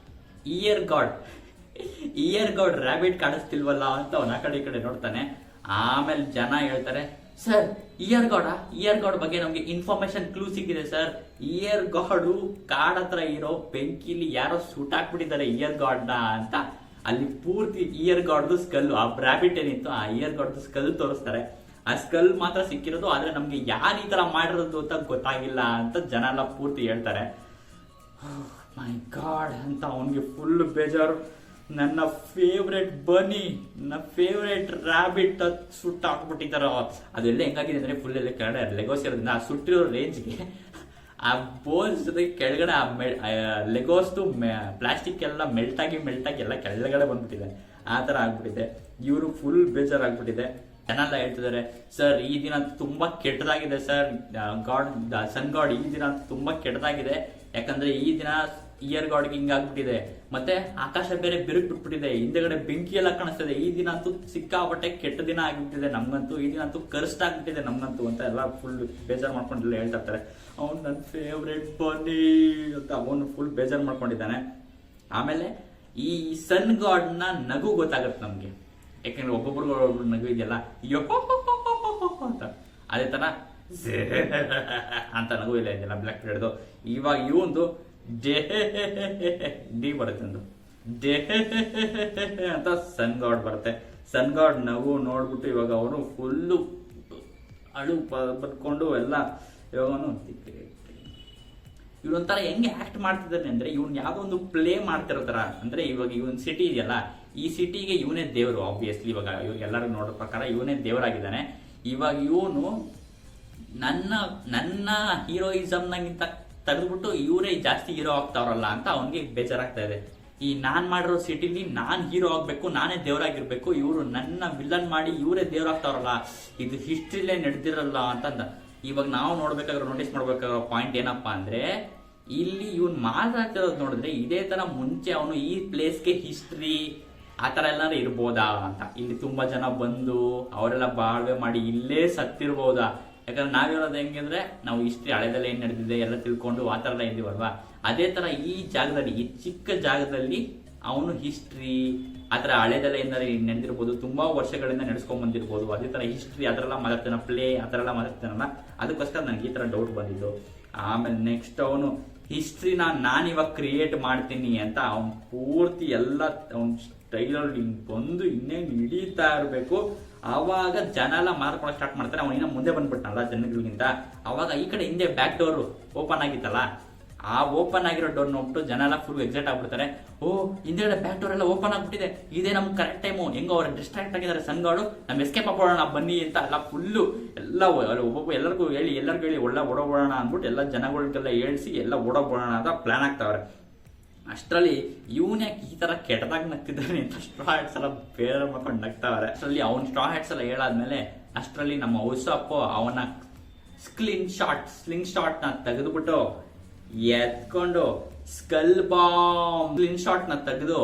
ಇಯರ್ ಗಾರ್ಡ್ ರ್ಯಾಬಿಟ್ ಕಾಣಿಸ್ತಿಲ್ವಲ್ಲ ಅಂತ ಅವನ ಆ ಕಡೆ ಈ ಕಡೆ ನೋಡ್ತಾನೆ. ಆಮೇಲೆ ಜನ ಹೇಳ್ತಾರೆ, ಸರ್ ಇಯರ್ ಗಾರ್ಡ್ ಬಗ್ಗೆ ನಮ್ಗೆ ಇನ್ಫಾರ್ಮೇಶನ್ ಕ್ಲೂ ಸಿಕ್ಕಿದೆ ಸರ್. ಇಯರ್ ಗಾರ್ಡು ಕಾಡ್ ಹತ್ರ ಇರೋ ಬೆಂಕಿಲಿ ಯಾರೋ ಸುಟ್ಟಾಕ್ಬಿಟ್ಟಿದ್ದಾರೆ ಇಯರ್ ಗಾರ್ಡ್ ನ ಅಂತ. ಅಲ್ಲಿ ಪೂರ್ತಿ ಇಯರ್ ಗಾರ್ಡ್ದು ಸ್ಕಲ್, ಆ ರ್ಯಾಬಿಟ್ ಏನಿತ್ತು ಆ ಇಯರ್ ಗಾರ್ಡ್ದು ಸ್ಕಲ್ ತೋರಿಸ್ತಾರೆ. ಆ ಸ್ಕಲ್ ಮಾತ್ರ ಸಿಕ್ಕಿರೋದು, ಆದ್ರೆ ನಮ್ಗೆ ಯಾರು ಈ ತರ ಮಾಡಿರೋದು ಅಂತ ಗೊತ್ತಾಗಿಲ್ಲ ಅಂತ ಜನ ಎಲ್ಲ ಪೂರ್ತಿ ಹೇಳ್ತಾರೆ. ಮೈ ಗಾಡ್ ಅಂತ ಅವನಿಗೆ ಫುಲ್ ಬೇಜಾರು. ನನ್ನ ಫೇವ್ರೆಟ್ ಬನಿ, ನನ್ನ ಫೇವ್ರೆಟ್ ರ್ಯಾಬಿಟ್ ಸುಟ್ಟು ಹಾಕ್ಬಿಟ್ಟಿದ್ದಾರ. ಅದೆಲ್ಲ ಹೆಂಗಾಗಿದೆ ಅಂದ್ರೆ ಫುಲ್ ಎಲ್ಲ ಕೆಳಗಡೆ ಲೆಗೋಸ್ ಇರೋದ್ರಿಂದ ಆ ಸುಟ್ಟಿರೋ ರೇಂಜ್ಗೆ ಆ ಬೋನ್ಸ್ ಜೊತೆ ಕೆಳಗಡೆ ಆ ಲೆಗೋಸ್ದು ಪ್ಲಾಸ್ಟಿಕ್ ಎಲ್ಲ ಮೆಲ್ಟ್ ಆಗಿ ಎಲ್ಲ ಕೆಳಗಡೆ ಬಂದ್ಬಿಟ್ಟಿದೆ. ಆ ತರ ಆಗ್ಬಿಟ್ಟಿದೆ. ಇವರು ಫುಲ್ ಬೇಜಾರಾಗ್ಬಿಟ್ಟಿದೆ. ಜನ ಎಲ್ಲ ಹೇಳ್ತಿದ್ದಾರೆ, ಸರ್ ಈ ದಿನ ತುಂಬಾ ಕೆಟ್ಟದಾಗಿದೆ ಸರ್, ಸನ್ ಗಾಡ್ ಈ ದಿನ ತುಂಬಾ ಕೆಟ್ಟದಾಗಿದೆ. ಯಾಕಂದ್ರೆ ಈ ದಿನ ಇಯರ್ ಗಾಡ್ಗೆ ಹಿಂಗಾಗ್ಬಿಟ್ಟಿದೆ, ಮತ್ತೆ ಆಕಾಶ ಬೇರೆ ಬಿರುಕು ಬಿಟ್ಬಿಟ್ಟಿದೆ, ಹಿಂದೆಗಡೆ ಬೆಂಕಿ ಎಲ್ಲ ಕಾಣಿಸ್ತಿದೆ. ಈ ದಿನ ಅಂತೂ ಸಿಕ್ಕಾಪಟ್ಟೆ ಕೆಟ್ಟ ದಿನ ಆಗ್ಬಿಟ್ಟಿದೆ ನಮ್ಗಂತೂ, ಈ ದಿನ ಅಂತೂ ಕರ್ಸ್ಟ್ ಆಗ್ಬಿಟ್ಟಿದೆ ನಮ್ಗಂತೂ ಅಂತ ಎಲ್ಲ ಫುಲ್ ಬೇಜಾರು ಮಾಡ್ಕೊಂಡೆಲ್ಲ ಹೇಳ್ತಾ ಇರ್ತಾರೆ. ಅವ್ನು ನನ್ನ ಫೇವ್ರೆಟ್ ಬನ್ನಿ ಅಂತ ಅವನು ಫುಲ್ ಬೇಜಾರು ಮಾಡ್ಕೊಂಡಿದ್ದಾನೆ. ಆಮೇಲೆ ಈ ಸನ್ ಗಾಡ್ ನ ನಗು ಗೊತ್ತಾಗತ್ತೆ ನಮ್ಗೆ, ಯಾಕಂದ್ರೆ ಒಬ್ಬೊಬ್ರು ನಗು ಇದೆಯಲ್ಲ ಅಂತ, ಅದೇ ತರ ಅಂತ ನಗು ಇಲ್ಲ ಇದೆಯಲ್ಲ ಬ್ಲ್ಯಾಕ್ ಪಿರಿಯಡ್ದು. ಇವಾಗ ಇವಂದು ಡಿ ಬರುತ್ತೆ, ಒಂದು ಅಂತ ಸನ್ ಗಾಡ್ ಬರುತ್ತೆ. ಸನ್ ಗಾಡ್ ನಗು ನೋಡ್ಬಿಟ್ಟು ಇವಾಗ ಅವನು ಫುಲ್ಲು ಅಳು ಬದ್ಕೊಂಡು ಎಲ್ಲ ಇವಾಗ ಇವನೊಂಥರ ಹೆಂಗೆ ಆಕ್ಟ್ ಮಾಡ್ತಿದ್ದಾನೆ ಅಂದ್ರೆ, ಇವ್ನು ಯಾವ್ದೋ ಒಂದು ಪ್ಲೇ ಮಾಡ್ತಿರೋ ತರ. ಅಂದ್ರೆ ಇವಾಗ ಇವನ್ ಸಿಟಿ ಇದೆಯಲ್ಲ, ಈ ಸಿಟಿಗೆ ಇವನೇ ದೇವರು ಆಬ್ವಿಯಸ್ಲಿ. ಇವಾಗ ಇವ್ರಿಗೆಲ್ಲರೂ ನೋಡೋ ಪ್ರಕಾರ ಇವನೇ ದೇವರಾಗಿದ್ದಾನೆ. ಇವಾಗ ಇವನು ನನ್ನ ಹೀರೋಯಿಸಮ್ನಾಗಿಂತ ತೆಗೆದ್ಬಿಟ್ಟು ಇವರೇ ಜಾಸ್ತಿ ಹೀರೋ ಆಗ್ತಾವ್ರಲ್ಲ ಅಂತ ಅವನಿಗೆ ಬೇಜಾರಾಗ್ತಾ ಇದೆ. ಈ ನಾನ್ ಮಾಡಿರೋ ಸಿಟಿಲಿ ನಾನ್ ಹೀರೋ ಆಗ್ಬೇಕು, ನಾನೇ ದೇವರಾಗಿರ್ಬೇಕು, ಇವರು ನನ್ನ ವಿಲನ್ ಮಾಡಿ ಇವರೇ ದೇವರಾಗ್ತಾವ್ರಲ್ಲ, ಇದು ಹಿಸ್ಟ್ರಿಲೇ ನಡೆದಿರಲ್ಲ ಅಂತಂದ. ಇವಾಗ ನಾವು ನೋಟಿಸ್ ಮಾಡ್ಬೇಕಾಗಿರೋ ಪಾಯಿಂಟ್ ಏನಪ್ಪಾ ಅಂದ್ರೆ, ಇಲ್ಲಿ ಇವನ್ ಮಾತಾಡ್ತಿರೋದು ನೋಡಿದ್ರೆ ಇದೇ ತರ ಮುಂಚೆ ಅವನು ಈ ಪ್ಲೇಸ್ಗೆ ಹಿಸ್ಟ್ರಿ ಆ ತರ ಎಲ್ಲಾರು ಇರ್ಬೋದಾ ಅಂತ. ಇಲ್ಲಿ ತುಂಬಾ ಜನ ಬಂದು ಅವರೆಲ್ಲ ಬಾಳ್ವೆ ಮಾಡಿ ಇಲ್ಲೇ ಸತ್ತಿರ್ಬೋದಾ? ಯಾಕಂದ್ರೆ ನಾವಿರೋದು ಹೆಂಗಂದ್ರೆ ನಾವು ಹಿಸ್ಟ್ರಿ ಹಳೆದಲ್ಲ ಏನ್ ನಡೆದಿದೆ ಎಲ್ಲ ತಿಳ್ಕೊಂಡು ಆ ತರ ಎಲ್ಲ ಇದ್ದೀವಲ್ವಾ. ಅದೇ ತರ ಈ ಜಾಗದಲ್ಲಿ, ಈ ಚಿಕ್ಕ ಜಾಗದಲ್ಲಿ ಅವನು ಹಿಸ್ಟ್ರಿ ಆತರ ಹಳೆದೆಲ್ಲ ಏನಾದ್ರು ನಡೆದಿರ್ಬೋದು, ತುಂಬಾ ವರ್ಷಗಳಿಂದ ನಡೆಸ್ಕೊಂಡ್ ಬಂದಿರ್ಬೋದು. ಅದೇ ತರ ಹಿಸ್ಟ್ರಿ ಅದರೆಲ್ಲ ಮಾತಾಡ್ತಾನ, ಪ್ಲೇ ಅದರೆಲ್ಲ ಮಾತಾಡ್ತಾನಲ್ಲ, ಅದಕ್ಕೋಸ್ಕರ ನನಗೆ ಈ ತರ ಡೌಟ್ ಬಂದಿದ್ದು. ಆಮೇಲೆ ನೆಕ್ಸ್ಟ್ ಅವನು ಹಿಸ್ಟ್ರಿನ ನಾನಿವಾಗ ಕ್ರಿಯೇಟ್ ಮಾಡ್ತೀನಿ ಅಂತ ಅವ್ನು ಪೂರ್ತಿ ಎಲ್ಲ ಅವ್ನ ಸ್ಟೈಲಲ್ಲಿ ಬಂದು ಇನ್ನೇನು ಹಿಡಿತಾ ಇರಬೇಕು. ಆವಾಗ ಜನ ಎಲ್ಲ ಮಾರ್ಕೊಳಕ್ ಸ್ಟಾರ್ಟ್ ಮಾಡ್ತಾರೆ. ಅವನಿನ್ನ ಮುಂದೆ ಬಂದ್ಬಿಟ್ನಲ್ಲ ಜನಗಳಿಗಿಂತ, ಅವಾಗ ಈ ಕಡೆ ಹಿಂದೆ ಬ್ಯಾಕ್ ಡೋರ್ ಓಪನ್ ಆಗಿತ್ತಲ್ಲ, ಆ ಓಪನ್ ಆಗಿರೋ ಡೋರ್ ನೋಡ್ಬಿಟ್ಟು ಜನ ಎಲ್ಲ ಫುಲ್ ಎಕ್ಸೈಟ್ ಆಗ್ಬಿಡ್ತಾರೆ. ಓ, ಹಿಂದೆ ಬ್ಯಾಕ್ ಡೋರ್ ಎಲ್ಲ ಓಪನ್ ಆಗ್ಬಿಟ್ಟಿದೆ, ಇದೇ ನಮ್ಗೆ ಕರೆಕ್ಟ್ ಟೈಮು, ಹೆಂಗೋ ಅವ್ರು ಡಿಸ್ಟ್ರಾಕ್ಟ್ ಆಗಿದ್ದಾರೆ ಸನ್ಗಾಡು, ನಮ್ ಎಸ್ಕೇಪ್ ಆಗೋಣ ಬನ್ನಿ ಅಂತ ಎಲ್ಲ ಫುಲ್ಲು ಎಲ್ಲ ಒಬ್ಬೊಬ್ಬ ಎಲ್ಲರಿಗೂ ಹೇಳಿ ಒಳ್ಳೆ ಓಡೋಬೋಣ ಅಂದ್ಬಿಟ್ಟು ಎಲ್ಲ ಜನಗಳಿಗೆಲ್ಲ ಹೇಳ್ಸಿ ಎಲ್ಲ ಓಡೋಬೋಣ ಅಂತ ಪ್ಲಾನ್ ಆಗ್ತಾವ್ರೆ. ಅಷ್ಟರಲ್ಲಿ ಇವನ್ಯಾಕೆ ಈ ತರ ಕೆಟ್ಟದಾಗ ನಗ್ತಿದ್ದಾನೆ ಅಂತ ಸ್ಟ್ರಾ ಹ್ಯಾಟ್ಸ್ ಎಲ್ಲ ಬೇರೆ ಮಾಡ್ಕೊಂಡು ನಗ್ತಾವ್ರೆ. ಅಷ್ಟರಲ್ಲಿ ಅವ್ನ ಸ್ಟ್ರಾ ಹ್ಯಾಟ್ಸ್ ಎಲ್ಲ ಹೇಳಾದ್ಮೇಲೆ ಅಷ್ಟರಲ್ಲಿ ನಮ್ಮ ಉಸಪ್ಪು ಅವನ ಸ್ಲಿಂಗ್ ಶಾಟ್ ನ ತೆಗೆದುಬಿಟ್ಟು ಎತ್ಕೊಂಡು ಸ್ಕಲ್ ಶಾಟ್ ನ ತೆಗೆದು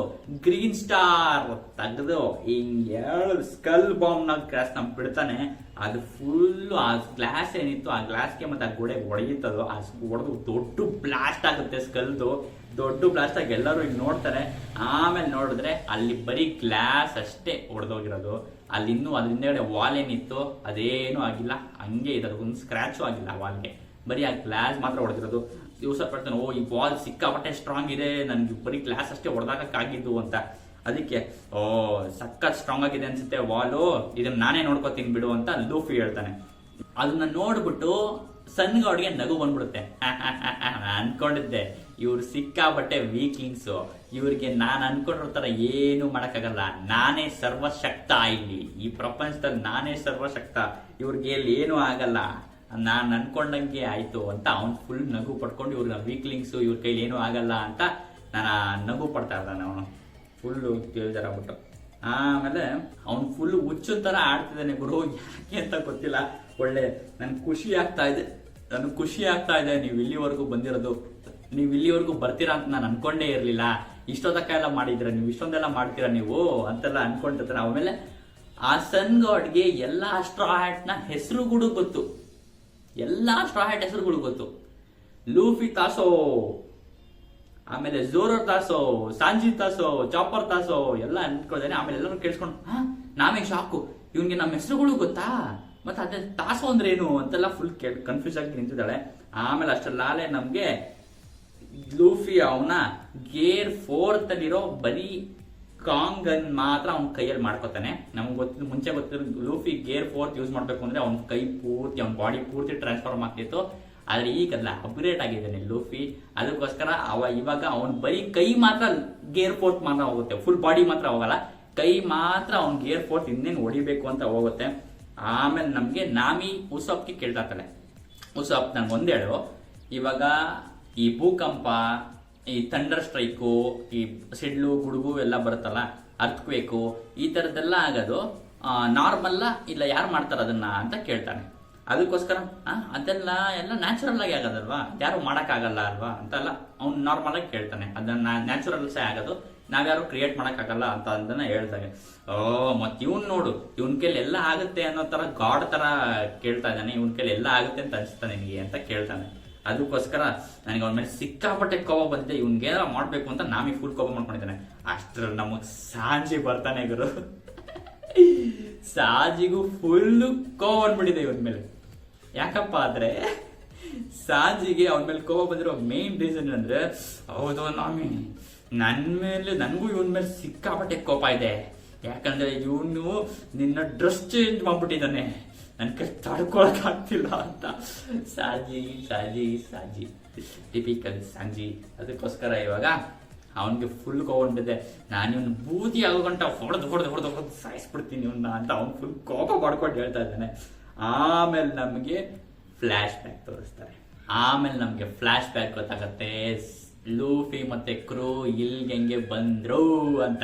ಗ್ರೀನ್ ಸ್ಟಾರ್ ತೆಗೆದು ಹಿಂಗ್ ಸ್ಕಲ್ ಬಾಂಬ್ ನ ಗ್ಲಾಸ್ ನ ಬಿಡ್ತಾನೆ. ಅದು ಫುಲ್ ಆ ಗ್ಲಾಸ್ ಏನಿತ್ತು ಆ ಗ್ಲಾಸ್ಗೆ ಮತ್ತೆ ಆ ಗೋಡೆ ಹೊಡೆಯುತ್ತದು, ಆ ಹೊಡೆದು ದೊಡ್ಡ ಬ್ಲಾಸ್ಟ್ ಆಗುತ್ತೆ. ಸ್ಕಲ್ದು ದೊಡ್ಡ ಬ್ಲಾಸ್ಟ್ ಆಗಿ ಎಲ್ಲರೂ ಈಗ ನೋಡ್ತಾರೆ. ಆಮೇಲೆ ನೋಡಿದ್ರೆ ಅಲ್ಲಿ ಬರೀ ಗ್ಲಾಸ್ ಅಷ್ಟೇ ಹೊಡೆದೋಗಿರೋದು. ಅಲ್ಲಿ ಇನ್ನೂ ಅದ್ರ ಹಿಂದೆಗಡೆ ವಾಲ್ ಏನಿತ್ತು ಅದೇನು ಆಗಿಲ್ಲ, ಹಂಗೆ ಇದೆ, ಒಂದು ಸ್ಕ್ರಾಚು ಆಗಿಲ್ಲ ವಾಲ್ಗೆ, ಬರೀ ಆ ಗ್ಲಾಸ್ ಮಾತ್ರ ಹೊಡೆದಿರೋದು. ದಿವಸ ಪಡ್ತಾನೆ, ಓ ಈ ಬಾಲ್ ಸಿಕ್ಕಾಪಟ್ಟೆ ಸ್ಟ್ರಾಂಗ್ ಇದೆ, ನನ್ಗೆ ಬರೀ ಗ್ಲಾಸ್ ಅಷ್ಟೇ ಹೊಡೆದಾಗಿದ್ದು ಅಂತ. ಅದಕ್ಕೆ ಓ ಸಖತ್ ಸ್ಟ್ರಾಂಗ್ ಆಗಿದೆ ಅನ್ಸುತ್ತೆ ವಾಲು, ಇದನ್ನ ನಾನೇ ನೋಡ್ಕೋತೀನಿ ಬಿಡು ಅಂತ ಲೂಫಿ ಹೇಳ್ತಾನೆ. ಅದನ್ನ ನೋಡ್ಬಿಟ್ಟು ಸನ್ಗಾಡ್ಗೆ ನಗು ಬಂದ್ಬಿಡುತ್ತೆ. ಅನ್ಕೊಂಡಿದ್ದೆ ಇವ್ರು ಸಿಕ್ಕಾಪಟ್ಟೆ ವೀಕ್ಲಿಂಗ್ಸು, ಇವ್ರಿಗೆ ನಾನು ಅನ್ಕೊಂಡಿರೋ ತರ ಏನು ಮಾಡಕ್ಕಾಗಲ್ಲ, ನಾನೇ ಸರ್ವಶಕ್ತ, ಇಲ್ಲಿ ಈ ಪ್ರಪಂಚದಲ್ಲಿ ನಾನೇ ಸರ್ವಶಕ್ತ, ಇವ್ರಿಗೆ ಎಲ್ಲಿ ಏನೂ ಆಗಲ್ಲ, ನಾನು ಅನ್ಕೊಂಡಂಗೆ ಆಯ್ತು ಅಂತ ಅವ್ನು ಫುಲ್ ನಗು ಪಡ್ಕೊಂಡು ಇವ್ರಿಗೆ ವೀಕ್ಲಿಂಗ್ಸು ಇವ್ರ ಕೈಲಿ ಏನೂ ಆಗಲ್ಲ ಅಂತ ನಾನು ನಗು ಪಡ್ತಾ ಇದ್ದಾನೆ ಅವನು ಫುಲ್ಲು ಬೇಜಾರಾಗ್ಬಿಟ್ಟು. ಆಮೇಲೆ ಅವ್ನು ಫುಲ್ ಹುಚ್ಚು ತರ ಆಡ್ತಿದ್ದಾನೆ ಗುರು, ಯಾಕೆ ಅಂತ ಗೊತ್ತಿಲ್ಲ. ಒಳ್ಳೆ ನನ್ಗೆ ಖುಷಿ ಆಗ್ತಾ ಇದೆ ನೀವು ಇಲ್ಲಿವರೆಗೂ ಬಂದಿರೋದು, ನೀವು ಇಲ್ಲಿವರೆಗೂ ಬರ್ತೀರಾ ಅಂತ ನಾನು ಅನ್ಕೊಂಡೇ ಇರಲಿಲ್ಲ, ಇಷ್ಟೊತ್ತಕ್ಕ ಎಲ್ಲ ಮಾಡಿದ್ರ ನೀವು, ಇಷ್ಟೊಂದೆಲ್ಲ ಮಾಡ್ತೀರಾ ನೀವು ಅಂತೆಲ್ಲ ಅನ್ಕೊಂಡಿರ್ತಾನೆ. ಆಮೇಲೆ ಆ ಸನ್ ಗಾಡ್ಗೆ ಎಲ್ಲಾ ಸ್ಟ್ರಾ ಹ್ಯಾಟ್ ನ ಹೆಸರುಗಳು ಗೊತ್ತು, ಎಲ್ಲಾ ಸ್ಟ್ರಾ ಹ್ಯಾಟ್ ಹೆಸರುಗಳು ಗೊತ್ತು. ಲೂಫಿ ತಾಸೋ, ಆಮೇಲೆ ಝೋರೋ ತಾಸೋ, ಸಾಂಜಿ ತಾಸೋ, ಚಾಪರ್ ತಾಸೋ ಎಲ್ಲ ಅನ್ಕೊಳ್ತಾನೆ. ಆಮೇಲೆ ಎಲ್ಲರೂ ಕೇಳಿಸ್ಕೊಂಡು ನಾವೇ ಶಾಕು, ಇವನ್ಗೆ ನಮ್ಮ ಹೆಸರುಗಳು ಗೊತ್ತಾ, ಮತ್ತೆ ಅದೇ ತಾಸೋ ಅಂದ್ರೆ ಏನು ಅಂತೆಲ್ಲ ಫುಲ್ ಕನ್ಫ್ಯೂಸ್ ಆಗಿ ನಿಂತಿದ್ದಾಳೆ. ಆಮೇಲೆ ಅಷ್ಟರಲ್ಲಾಲೆ ನಮ್ಗೆ ಲೂಫಿ ಅವನ ಗೇರ್ 4 ಅಲ್ಲಿರೋ ಬರೀ ಕಾಂಗನ್ ಮಾತ್ರ ಅವ್ನ ಕೈಯಲ್ಲಿ ಮಾಡ್ಕೋತಾನೆ. ನಮ್ಗೆ ಮುಂಚೆ ಗೊತ್ತಿರೋ ಲೂಫಿ ಗೇರ್ 4 ಯೂಸ್ ಮಾಡ್ಬೇಕು ಅಂದ್ರೆ ಅವ್ನ ಕೈ ಪೂರ್ತಿ, ಅವ್ನ ಬಾಡಿ ಪೂರ್ತಿ ಟ್ರಾನ್ಸ್ಫಾರ್ಮ್ ಆಗ್ತಿತ್ತು. ಆದ್ರೆ ಈಗಲ್ಲ ಅಪ್ಗ್ರೇಡ್ ಆಗಿದ್ದಾನೆ ಲೂಫಿ, ಅದಕ್ಕೋಸ್ಕರ ಇವಾಗ ಅವನ್ ಬರೀ ಕೈ ಮಾತ್ರ ಗೇರ್ 4 ಮಾತ್ರ ಹೋಗುತ್ತೆ, ಫುಲ್ ಬಾಡಿ ಮಾತ್ರ ಹೋಗಲ್ಲ, ಕೈ ಮಾತ್ರ ಅವ್ನ್ ಗೇರ್ 4 ಇನ್ನೇನು ಹೊಡಿಬೇಕು ಅಂತ ಹೋಗುತ್ತೆ. ಆಮೇಲೆ ನಮ್ಗೆ ನಾಮಿ ಉಸಪ್ಗೆ ಕೇಳ್ತಾ ಇರ್ತಾಳೆ, ಉಸಪ್ ನನ್ಗೆ ಒಂದೇಳು, ಇವಾಗ ಈ ಭೂಕಂಪ, ಈ ಥಂಡರ್ ಸ್ಟ್ರೈಕು, ಈ ಸಿಡ್ಲು ಗುಡುಗು ಎಲ್ಲ ಬರುತ್ತಲ್ಲ, ಅರ್ಥಕ್ವೇಕು, ಈ ತರದ್ದೆಲ್ಲ ಆಗೋದು ನಾರ್ಮಲ್ಲ ಇಲ್ಲ ಯಾರು ಮಾಡ್ತಾರ ಅದನ್ನ ಅಂತ ಕೇಳ್ತಾನೆ. ಅದಕ್ಕೋಸ್ಕರ ಅದೆಲ್ಲ ಎಲ್ಲ ನ್ಯಾಚುರಲ್ ಆಗಿ ಆಗೋದಲ್ವಾ, ಯಾರು ಮಾಡಕ್ಕಾಗಲ್ಲ ಅಲ್ವಾ ಅಂತೆಲ್ಲ ಅವ್ನು ನಾರ್ಮಲ್ ಆಗಿ ಕೇಳ್ತಾನೆ. ಅದನ್ನ ನ್ಯಾಚುರಲ್ಸೇ ಆಗೋದು, ನಾವ್ಯಾರು ಕ್ರಿಯೇಟ್ ಮಾಡಕ್ಕಾಗಲ್ಲ ಅಂತ ಅದನ್ನ ಹೇಳ್ತಾನೆ. ಮತ್ ಇವ್ನ್ ನೋಡು, ಇವನ್ ಕೈಲಿ ಎಲ್ಲ ಆಗುತ್ತೆ ಅನ್ನೋ ತರ ಗಾಡ್ ತರ ಕೇಳ್ತಾ ಇದ್ದಾನೆ, ಇವನ್ ಕೈಲಿ ಎಲ್ಲ ಆಗುತ್ತೆ ಅಂತ ಅನ್ಸ್ತಾನೆ ನಿನಗೆ ಅಂತ ಕೇಳ್ತಾನೆ. ಅದಕ್ಕೋಸ್ಕರ ನನಗೆ ಅವನ ಮೇಲೆ ಸಿಕ್ಕಾಪಟ್ಟೆ ಕೋಪ ಬಂದಿದೆ, ಇವ್ನಿಗೇನಾರ ಮಾಡ್ಬೇಕು ಅಂತ ನಾಮಿ ಫುಲ್ ಕೋಪ ಮಾಡ್ಕೊಂಡಿದ್ದಾನೆ. ಅಷ್ಟ್ರಲ್ಲಿ ನಮಗ್ ಸಾಂಜಿ ಬರ್ತಾನೆ ಗುರು. ಸಾಜಿಗೂ ಫುಲ್ ಕೋಪ ಬಂದ್ಬಿಟ್ಟಿದೆ ಇವನ್ ಮೇಲೆ. ಯಾಕಪ್ಪ ಆದ್ರೆ ಸಾಜಿಗೆ ಅವನ ಮೇಲೆ ಕೋಪ ಬಂದಿರೋ ಮೇನ್ ರೀಸನ್ ಅಂದ್ರೆ, ಹೌದು ನಾಮಿ ನನಗೂ ಇವನ್ ಮೇಲೆ ಸಿಕ್ಕಾಪಟ್ಟೆ ಕೋಪ ಇದೆ, ಯಾಕಂದ್ರೆ ಇವನು ನಿನ್ನ ಡ್ರೆಸ್ ಚೇಂಜ್ ಮಾಡ್ಬಿಟ್ಟಿದ್ದಾನೆ, ನನ್ ಕೈ ತಡ್ಕೊಳಕ್ ಆಗ್ತಿಲ್ಲ ಅಂತ. ಸಾಜಿ ಟಿಪಿಕಲ್ ಸಾಂಜಿ. ಅದಕ್ಕೋಸ್ಕರ ಇವಾಗ ಅವನ್ಗೆ ಫುಲ್ ಕೋಗೊಂಡಿದೆ, ನಾನು ಇವನ್ ಬೂದಿ ಆಗೋ ಗಂಟ ಹೊಡೆದು ಸಾಯಿಸ್ಬಿಡ್ತೀನಿ ಇವನ್ನ ಅಂತ ಅವ್ನು ಫುಲ್ ಕೋಪ ಮಾಡ್ಕೊಂಡು ಹೇಳ್ತಾ ಇದ್ದಾನೆ. ಆಮೇಲೆ ನಮಗೆ ಫ್ಲಾಶ್ ಬ್ಯಾಕ್ ತೋರಿಸ್ತಾರೆ. ಆಮೇಲೆ ನಮಗೆ ಫ್ಲಾಶ್ ಬ್ಯಾಕ್ ಗೊತ್ತಾಗತ್ತೆ, ಲೂಫಿ ಮತ್ತೆ ಕ್ರೂ ಇಲ್ಲಿಗೆ ಹೆಂಗೆ ಬಂದ್ರು ಅಂತ.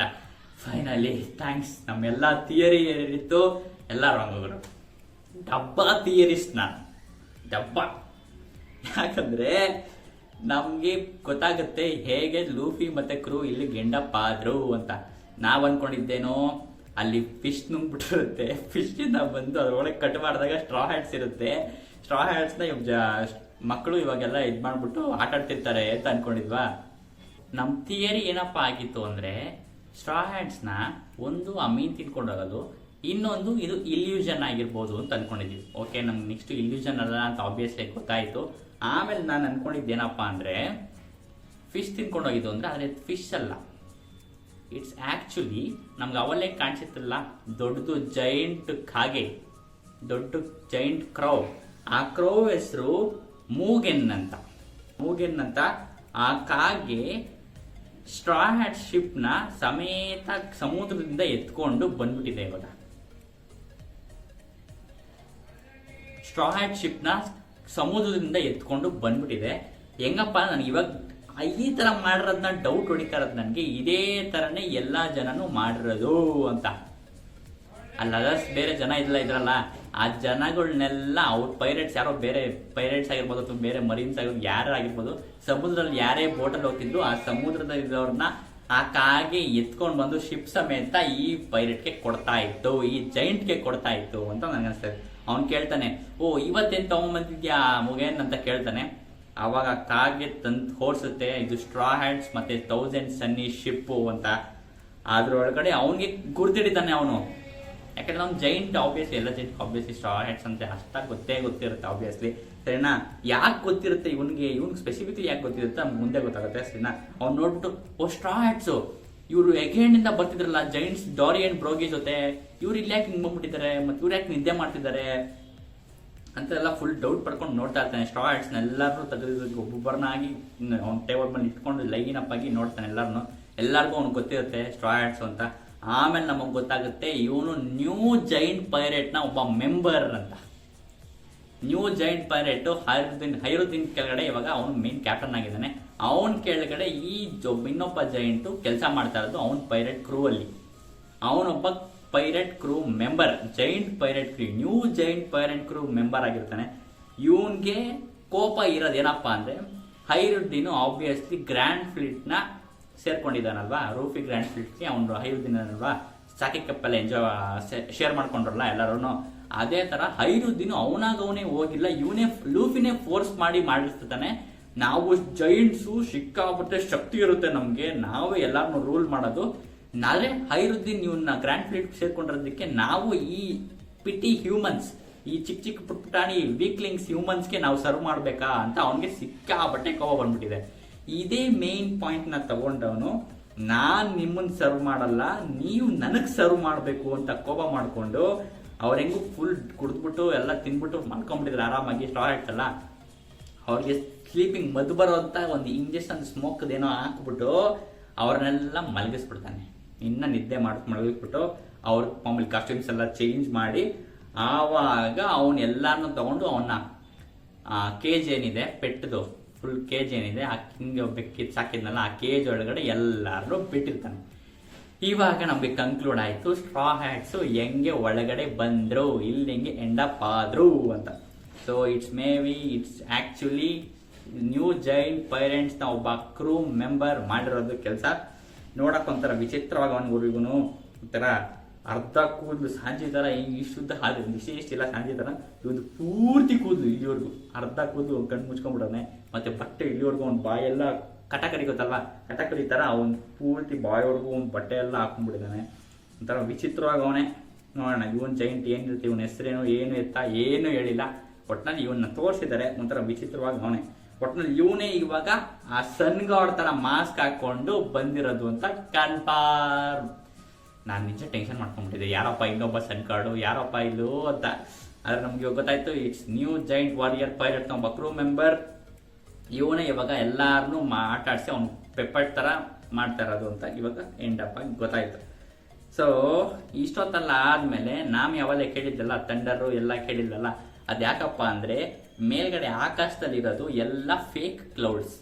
ಫೈನಲಿ ಥ್ಯಾಂಕ್ಸ್, ನಮ್ಮೆಲ್ಲ ಥಿಯರಿ ಏನಿತ್ತು ಎಲ್ಲ ರಾಂಗ್ ಹೋಗೋರು. ಡಬ್ಬ ಥಿಯರಿಸ್ಟ್ ನಾನು, ಡಬ್ಬ. ಯಾಕಂದ್ರೆ ನಮ್ಗೆ ಗೊತ್ತಾಗುತ್ತೆ ಹೇಗೆ ಲೂಫಿ ಮತ್ತೆ ಕ್ರೂ ಇಲ್ಲಿ ಗೆಂಡಪ್ಪ ಆದ್ರು ಅಂತ. ನಾವ್ ಅನ್ಕೊಂಡಿದ್ದೇನೋ ಅಲ್ಲಿ ಫಿಶ್ ನುಂಗ್ಬಿಟ್ಟಿರುತ್ತೆ, ಫಿಶ್ ಇಂದ ಬಂದು ಅದ್ರೊಳಗೆ ಕಟ್ ಮಾಡಿದಾಗ ಸ್ಟ್ರಾ ಹ್ಯಾಟ್ಸ್ ಇರುತ್ತೆ, ಸ್ಟ್ರಾ ಹ್ಯಾಟ್ಸ್ ನ ಮಕ್ಕಳು ಇವಾಗೆಲ್ಲ ಇದ್ ಮಾಡ್ಬಿಟ್ಟು ಆಟ ಆಡ್ತಿರ್ತಾರೆ ಅಂತ ಅನ್ಕೊಂಡಿದ್ವಾ. ನಮ್ ಥಿಯರಿ ಏನಪ್ಪಾ ಆಗಿತ್ತು ಅಂದ್ರೆ ಸ್ಟ್ರಾ ಹ್ಯಾಟ್ಸ್ ನ ಒಂದು ಆ ಮೀನ್ ತಿನ್ಕೊಂಡು ಹೋಗೋದು, ಇನ್ನೊಂದು ಇದು ಇಲ್ಯೂಷನ್ ಆಗಿರ್ಬೋದು ಅಂತ ಅನ್ಕೊಂಡಿದ್ವಿ. ಓಕೆ, ನಮ್ಗೆ ನೆಕ್ಸ್ಟ್ ಇಲ್ಯೂಷನ್ ಅಲ್ಲ ಅಂತ ಆಬ್ವಿಯಸ್ಲಿ ಗೊತ್ತಾಯ್ತು. ಆಮೇಲೆ ನಾನು ಅನ್ಕೊಂಡಿದ್ದೇನಪ್ಪ ಅಂದ್ರೆ ಫಿಶ್ ತಿನ್ಕೊಂಡು ಹೋಗಿದ್ದು ಅಂದ್ರೆ ಅದೇ ಫಿಶ್ ಅಲ್ಲ, ಇಟ್ಸ್ ಆಕ್ಚುಲಿ ನಮ್ಗೆ ಅವಲ್ಲೇ ಕಾಣಿಸುತ್ತಲ್ಲ ದೊಡ್ಡದು ಜೈಂಟ್ ಕಾಗೆ, ದೊಡ್ಡ ಜೈಂಟ್ ಕ್ರೌ. ಆ ಕ್ರೌ ಹೆಸರು ಮೂಗೆನ್ ಅಂತ. ಆ ಕಾಗೆ ಸ್ಟ್ರಾ ಹ್ಯಾಟ್ ಶಿಪ್ ನ ಸಮೇತ ಸಮುದ್ರದಿಂದ ಎತ್ಕೊಂಡು ಬಂದ್ಬಿಟ್ಟಿದೆ. ಇವಾಗ ಸ್ಟ್ರಾ ಹ್ಯಾಟ್ ಶಿಪ್ ನ ಸಮುದ್ರದಿಂದ ಎತ್ಕೊಂಡು ಬಂದ್ಬಿಟ್ಟಿದೆ. ಹೆಂಗಪ್ಪ ನನಗೆ ಇವಾಗ ಈ ತರ ಮಾಡಿರೋದನ್ನ ಡೌಟ್ ಹೊಡಿತಾ ಇರೋದು ನನಗೆ, ಇದೇ ತರನೇ ಎಲ್ಲಾ ಜನನು ಮಾಡಿರೋದು ಅಂತ. ಅಲ್ಲ ಬೇರೆ ಜನ ಇದ್ರಲ್ಲ, ಆ ಜನಗಳನ್ನೆಲ್ಲ ಅವ್ರ ಪೈರೇಟ್ಸ್ ಯಾರೋ ಬೇರೆ ಪೈರೇಟ್ಸ್ ಆಗಿರ್ಬೋದು ಅಥವಾ ಬೇರೆ ಮರೀನ್ಸ್ ಆಗಿರ್ಬೋದು ಯಾರಾಗಿರ್ಬೋದು, ಸಮುದ್ರದಲ್ಲಿ ಯಾರೇ ಬೋಟಲ್ಲಿ ಹೋಗ್ತಿದ್ರು ಆ ಸಮುದ್ರದಲ್ಲಿರೋರ್ನ ಆ ಕಾಗೆ ಎತ್ಕೊಂಡು ಬಂದು ಶಿಪ್ ಸಮೇತ ಈ ಪೈರೇಟ್ಗೆ ಕೊಡ್ತಾ ಇತ್ತು, ಈ ಜೈಂಟ್ಗೆ ಕೊಡ್ತಾ ಇತ್ತು ಅಂತ ನನಗೆ ಅನಿಸ್ತದೆ. ಅವ್ನು ಕೇಳ್ತಾನೆ, ಓ ಇವತ್ತೇನ್ ತಗೊಂಡ್ಬಂದಿದ್ಯಾ ಮುಗೇನ್ ಅಂತ ಕೇಳ್ತಾನೆ. ಅವಾಗ ಕಾಗೆ ತಂದು ಹೋಡ್ಸುತ್ತೆ ಇದು ಸ್ಟ್ರಾ ಹ್ಯಾಟ್ಸ್ ಮತ್ತೆ 1000 ಸನ್ನಿ ಶಿಪ್ ಅಂತ. ಅದ್ರೊಳಗಡೆ ಅವನಿಗೆ ಗುರ್ತಿಡಿತಾನೆ ಅವನು, ಯಾಕಂದ್ರೆ ಅವ್ನು ಜೈಂಟ್ ಆಬ್ವಿಯಸ್ಲಿ, ಎಲ್ಲ ಜೈಂಟ್ ಆಬ್ವಿಯಸ್ಲಿ ಸ್ಟ್ರಾ ಹ್ಯಾಟ್ಸ್ ಅಂತ ಅಷ್ಟಾಗಿ ಗೊತ್ತಿರುತ್ತೆ ಆಬ್ವಿಯಸ್ಲಿ, ಸರಿನಾ. ಯಾಕೆ ಗೊತ್ತಿರುತ್ತೆ ಇವನ್ಗೆ ಸ್ಪೆಸಿಫಿಕ್ಲಿ ಯಾಕೆ ಗೊತ್ತಿರುತ್ತೆ ಮುಂದೆ ಗೊತ್ತಾಗುತ್ತೆ, ಸರಿನಾ. ಅವ್ನು ನೋಡ್ಬಿಟ್ಟು ಓ ಸ್ಟ್ರಾ ಹ್ಯಾಟ್ಸ್ ಇವರು ಎಗೇನ್ ಇಂದ ಬರ್ತಿದ್ರಲ್ಲ ಜೈಂಟ್ಸ್ ಡಾರಿ ಅಂಡ್ ಬ್ರೋಗಿ ಜೊತೆ, ಇವ್ರು ಇಲ್ಲಿ ಯಾಕೆ ಹಿಂಗ್ ಬಂದ್ಬಿಟ್ಟಿದ್ದಾರೆ, ಮತ್ತೆ ಇವ್ರು ಯಾಕೆ ನಿದ್ದೆ ಮಾಡ್ತಿದ್ದಾರೆ ಅಂತೆಲ್ಲ ಫುಲ್ ಡೌಟ್ ಪಡ್ಕೊಂಡು ನೋಡ್ತಾ ಇರ್ತಾನೆ. ಸ್ಟ್ರಾ ಹ್ಯಾಟ್ಸ್ ಎಲ್ಲರೂ ತೆಗೆದು ಒಬ್ಬೊಬ್ಬರನ್ನಾಗಿ ಅವ್ನ ಟೇಬಲ್ ಮೇಲೆ ಇಟ್ಕೊಂಡು ಲೈನ್ ಅಪ್ ಆಗಿ ನೋಡ್ತಾನೆ ಎಲ್ಲರಿಗೂ ಅವ್ನಿಗೆ ಗೊತ್ತಿರುತ್ತೆ ಸ್ಟ್ರಾ ಹ್ಯಾಟ್ಸ್ ಅಂತ. ಆಮೇಲೆ ನಮಗ್ ಗೊತ್ತಾಗುತ್ತೆ ಇವನು ನ್ಯೂ ಜೈಂಟ್ ಪೈರೇಟ್ ನ ಒಬ್ಬ ಮೆಂಬರ್ ಅಂತ. ನ್ಯೂ ಜೈಂಟ್ ಪೈರೇಟ್ ಹೈರುದ್ದೀನ್ ಕೆಳಗಡೆ ಇವಾಗ ಅವನು ಮೇನ್ ಕ್ಯಾಪ್ಟನ್ ಆಗಿದ್ದಾನೆ. ಅವನ್ ಕೆಳಗಡೆ ಈ ಇನ್ನೊಬ್ಬ ಜೈಂಟ್ ಕೆಲಸ ಮಾಡ್ತಾ ಇರೋದು ಅವನ್ ಪೈರೇಟ್ ಕ್ರೂ ಅಲ್ಲಿ. ಅವನೊಬ್ಬ ಪೈರೇಟ್ ಕ್ರೂ ಮೆಂಬರ್, ಜೈಂಟ್ ಪೈರೇಟ್ ಕ್ರೂ, ನ್ಯೂ ಜೈಂಟ್ ಪೈರೇಟ್ ಕ್ರೂ ಮೆಂಬರ್ ಆಗಿರ್ತಾನೆ. ಇವನ್ಗೆ ಕೋಪ ಇರೋದೇನಪ್ಪಾ ಅಂದ್ರೆ ಹೈರುದ್ದೀನ್ ಆಬ್ವಿಯಸ್ಲಿ ಗ್ರ್ಯಾಂಡ್ ಫ್ಲೀಟ್ ನ ಸೇರ್ಕೊಂಡಿದ್ದಾನಲ್ವಾ, ರೂಫಿ ಗ್ರ್ಯಾಂಡ್ ಫ್ಲೀಟ್ಗೆ ಅವನು ಹೈರುದ್ದೀನ್ ಅಲ್ವಾ ಸಾಕಿ ಕಪ್ಪೆಲ್ಲ ಎಂಜಾಯ್ ಶೇರ್ ಮಾಡ್ಕೊಂಡ್ರಲ್ಲ ಎಲ್ಲರೂ. ಅದೇ ತರ ಹೈರುದ್ದೀನ್ ಅವನೇ ಹೋಗಿಲ್ಲ, ಇವನೇ ಲೂಫಿನೇ ಫೋರ್ಸ್ ಮಾಡಿರ್ತಾನೆ. ನಾವು ಜೈಂಟ್ಸು ಸಿಕ್ಕಾಪಟ್ಟೆ ಶಕ್ತಿ ಇರುತ್ತೆ ನಮ್ಗೆ, ನಾವೇ ಎಲ್ಲಾರನ್ನು ರೂಲ್ ಮಾಡೋದು. ನಾಳೆ ಹೈರುದ್ದೀನ್ ಇವನ್ನ ಗ್ರ್ಯಾಂಡ್ ಫ್ಲೀಟ್ ಸೇರ್ಕೊಂಡಿರೋದಕ್ಕೆ ನಾವು ಈ ಪಿಟಿ ಹ್ಯೂಮನ್ಸ್, ಈ ಚಿಕ್ಕ ಪುಟಾಣಿ ವೀಕ್ಲಿಂಗ್ಸ್ ಹ್ಯೂಮನ್ಸ್ಗೆ ನಾವು ಸರ್ವ್ ಮಾಡ್ಬೇಕಾ ಅಂತ ಅವನಿಗೆ ಸಿಕ್ಕಾಪಟ್ಟೆ ಕೋಪ ಬಂದ್ಬಿಟ್ಟಿದೆ. ಇದೇ ಮೇನ್ ಪಾಯಿಂಟ್ ನ ತಗೊಂಡವನು ನಾನ್ ನಿಮ್ಮನ್ನ ಸರ್ವ್ ಮಾಡಲ್ಲ, ನೀವು ನನಗ್ ಸರ್ವ್ ಮಾಡ್ಬೇಕು ಅಂತ ಕೋಪ ಮಾಡ್ಕೊಂಡು ಅವ್ರ ಹೆಂಗು ಫುಲ್ ಕುಡಿದ್ಬಿಟ್ಟು ಎಲ್ಲ ತಿನ್ಬಿಟ್ಟು ಮಾಡ್ಕೊಂಡ್ಬಿಟ್ಟಿದ್ರೆ ಆರಾಮಾಗಿ ಸ್ಟ್ರಾ ಹ್ಯಾಟ್ಸ್ ಅಲ್ಲ. ಅವ್ರಿಗೆ ಸ್ಲೀಪಿಂಗ್ ಮದ್ದು ಬರೋ ಅಂತ ಒಂದು ಇಂಜೆಕ್ಷನ್ ಸ್ಮೋಕ್ದೇನೋ ಹಾಕ್ಬಿಟ್ಟು ಅವ್ರನ್ನೆಲ್ಲ ಮಲಗಿಸ್ಬಿಡ್ತಾನೆ. ಇನ್ನ ನಿದ್ದೆ ಮಲಗಿಸ್ಬಿಟ್ಟು ಅವ್ರ ಮಾಮೂಲಿ ಕಾಸ್ಟ್ಯೂಮ್ಸ್ ಎಲ್ಲ ಚೇಂಜ್ ಮಾಡಿ ಆವಾಗ ಅವನ್ ಎಲ್ಲಾರನ್ನು ತಗೊಂಡು ಅವನ್ನ ಕೇಜ್ ಏನಿದೆ ಪೆಟ್ಟದು ಫುಲ್ ಕೇಜ್ ಏನಿದೆ ಆ ಕಿಂಗ್ ಬೆಕ್ಕಿದ್ ಸಾಕಿದ್ನಲ್ಲ ಆ ಕೇಜ್ ಒಳಗಡೆ ಎಲ್ಲಾರು ಬಿಟ್ಟಿರ್ತಾನೆ. ಇವಾಗ ನಮ್ಗೆ ಕನ್ಕ್ಲೂಡ್ ಆಯ್ತು ಸ್ಟ್ರಾ ಹ್ಯಾಟ್ಸ್ ಹೆಂಗೆ ಒಳಗಡೆ ಬಂದ್ರು, ಇಲ್ಲಿ ಹೆಂಗೆ ಎಂಡ್ ಅಪ್ ಆದ್ರು ಅಂತ. So it's actually new giant parents ನ ಒಬ್ಬ ಕ್ರೂ ಮೆಂಬರ್ ಮಾಡಿರೋದು ಕೆಲಸ. ನೋಡಕ್ ಒಂಥರ ವಿಚಿತ್ರವಾಗಿ ಅವನಿಗೂ ಒಂಥರ ಅರ್ಧ ಕೂದಲು ಸಾಂಜಿ ತರ ಇಷ್ಟುದ್ದ ಹಾಲು ಇಷ್ಟಿಲ್ಲ ಸಾಂಜಿ ತರ, ಇವತ್ತು ಪೂರ್ತಿ ಕೂದಲು ಇಲ್ಲಿವರೆಗೂ ಅರ್ಧ ಕೂದಲು ಕಣ್ಣು ಮುಚ್ಕೊಂಡ್ಬಿಡೋನೆ. ಮತ್ತೆ ಬಟ್ಟೆ ಇಲ್ಲಿವರೆಗೂ ಅವ್ನ ಬಾಯೆಲ್ಲ ಕಟಕರಿ ಗೊತ್ತಲ್ವಾ, ಕಟಕರಿ ತರ ಅವ್ನ್ ಪೂರ್ತಿ ಬಾಯವರೆಗೂ ಅವ್ನ ಬಟ್ಟೆ ಎಲ್ಲ ಹಾಕೊಂಡ್ಬಿಟ್ಟಿದ್ದಾನೆ. ಒಂಥರ ವಿಚಿತ್ರವಾಗಿ ಅವನೇ. ನೋಡೋಣ ಇವನ್ ಜೈಂಟ್ ಏನಿರುತ್ತೆ, ಇವನ ಹೆಸರೇನು ಏನು ಎತ್ತ ಏನು ಹೇಳಿಲ್ಲ, ಒಟ್ನಲ್ಲಿ ಇವನ್ನ ತೋರಿಸಿದ್ದಾರೆ. ಒಂಥರ ವಿಚಿತ್ರವಾಗಿ ಅವನೇ. ಒಟ್ನಲ್ಲಿ ಇವನೇ ಇವಾಗ ಆ ಸನ್ ಗಾಡ್ ತರ ಮಾಸ್ಕ್ ಹಾಕೊಂಡು ಬಂದಿರೋದು ಅಂತ ಕನ್ಫರ್ಮ್. ನಾನು ನಿಜ ಟೆನ್ಷನ್ ಮಾಡ್ಕೊಂಡ್ಬಿಟ್ಟಿದ್ದೆ, ಯಾರಪ್ಪ ಇನ್ನೊಬ್ಬ ಸನ್ ಗಾರ್ಡು, ಯಾರಪ್ಪ ಇದು ಅಂತ. ಆದ್ರೆ ನಮ್ಗೆ ಗೊತ್ತಾಯ್ತು it's new giant warrior pirate ಒಬ್ಬ ಕ್ರೂ ಮೆಂಬರ್. ಇವನೇ ಇವಾಗ ಎಲ್ಲಾರನ್ನೂ ಆಟಾಡಿಸಿ ಅವ್ನು ಪೆಪ್ಪಟ್ ತರ ಮಾಡ್ತಾ ಇರೋದು ಅಂತ ಇವಾಗ ಎಂಡ್ ಅಪ್ ಆಗಿ ಗೊತ್ತಾಯ್ತು. ಸೊ ಇಷ್ಟೊತ್ತಲ್ಲ ಆದ್ಮೇಲೆ ನಾಮ್ ಯಾವಲ್ಲೇ ಕೇಳಿದ್ದಲ್ಲ ಥಂಡರು ಎಲ್ಲ ಕೇಳಿದ್ದಲ್ಲ, ಅದು ಯಾಕಪ್ಪ ಅಂದರೆ ಮೇಲ್ಗಡೆ ಆಕಾಶದಲ್ಲಿರೋದು ಎಲ್ಲ ಫೇಕ್ ಕ್ಲೌಡ್ಸ್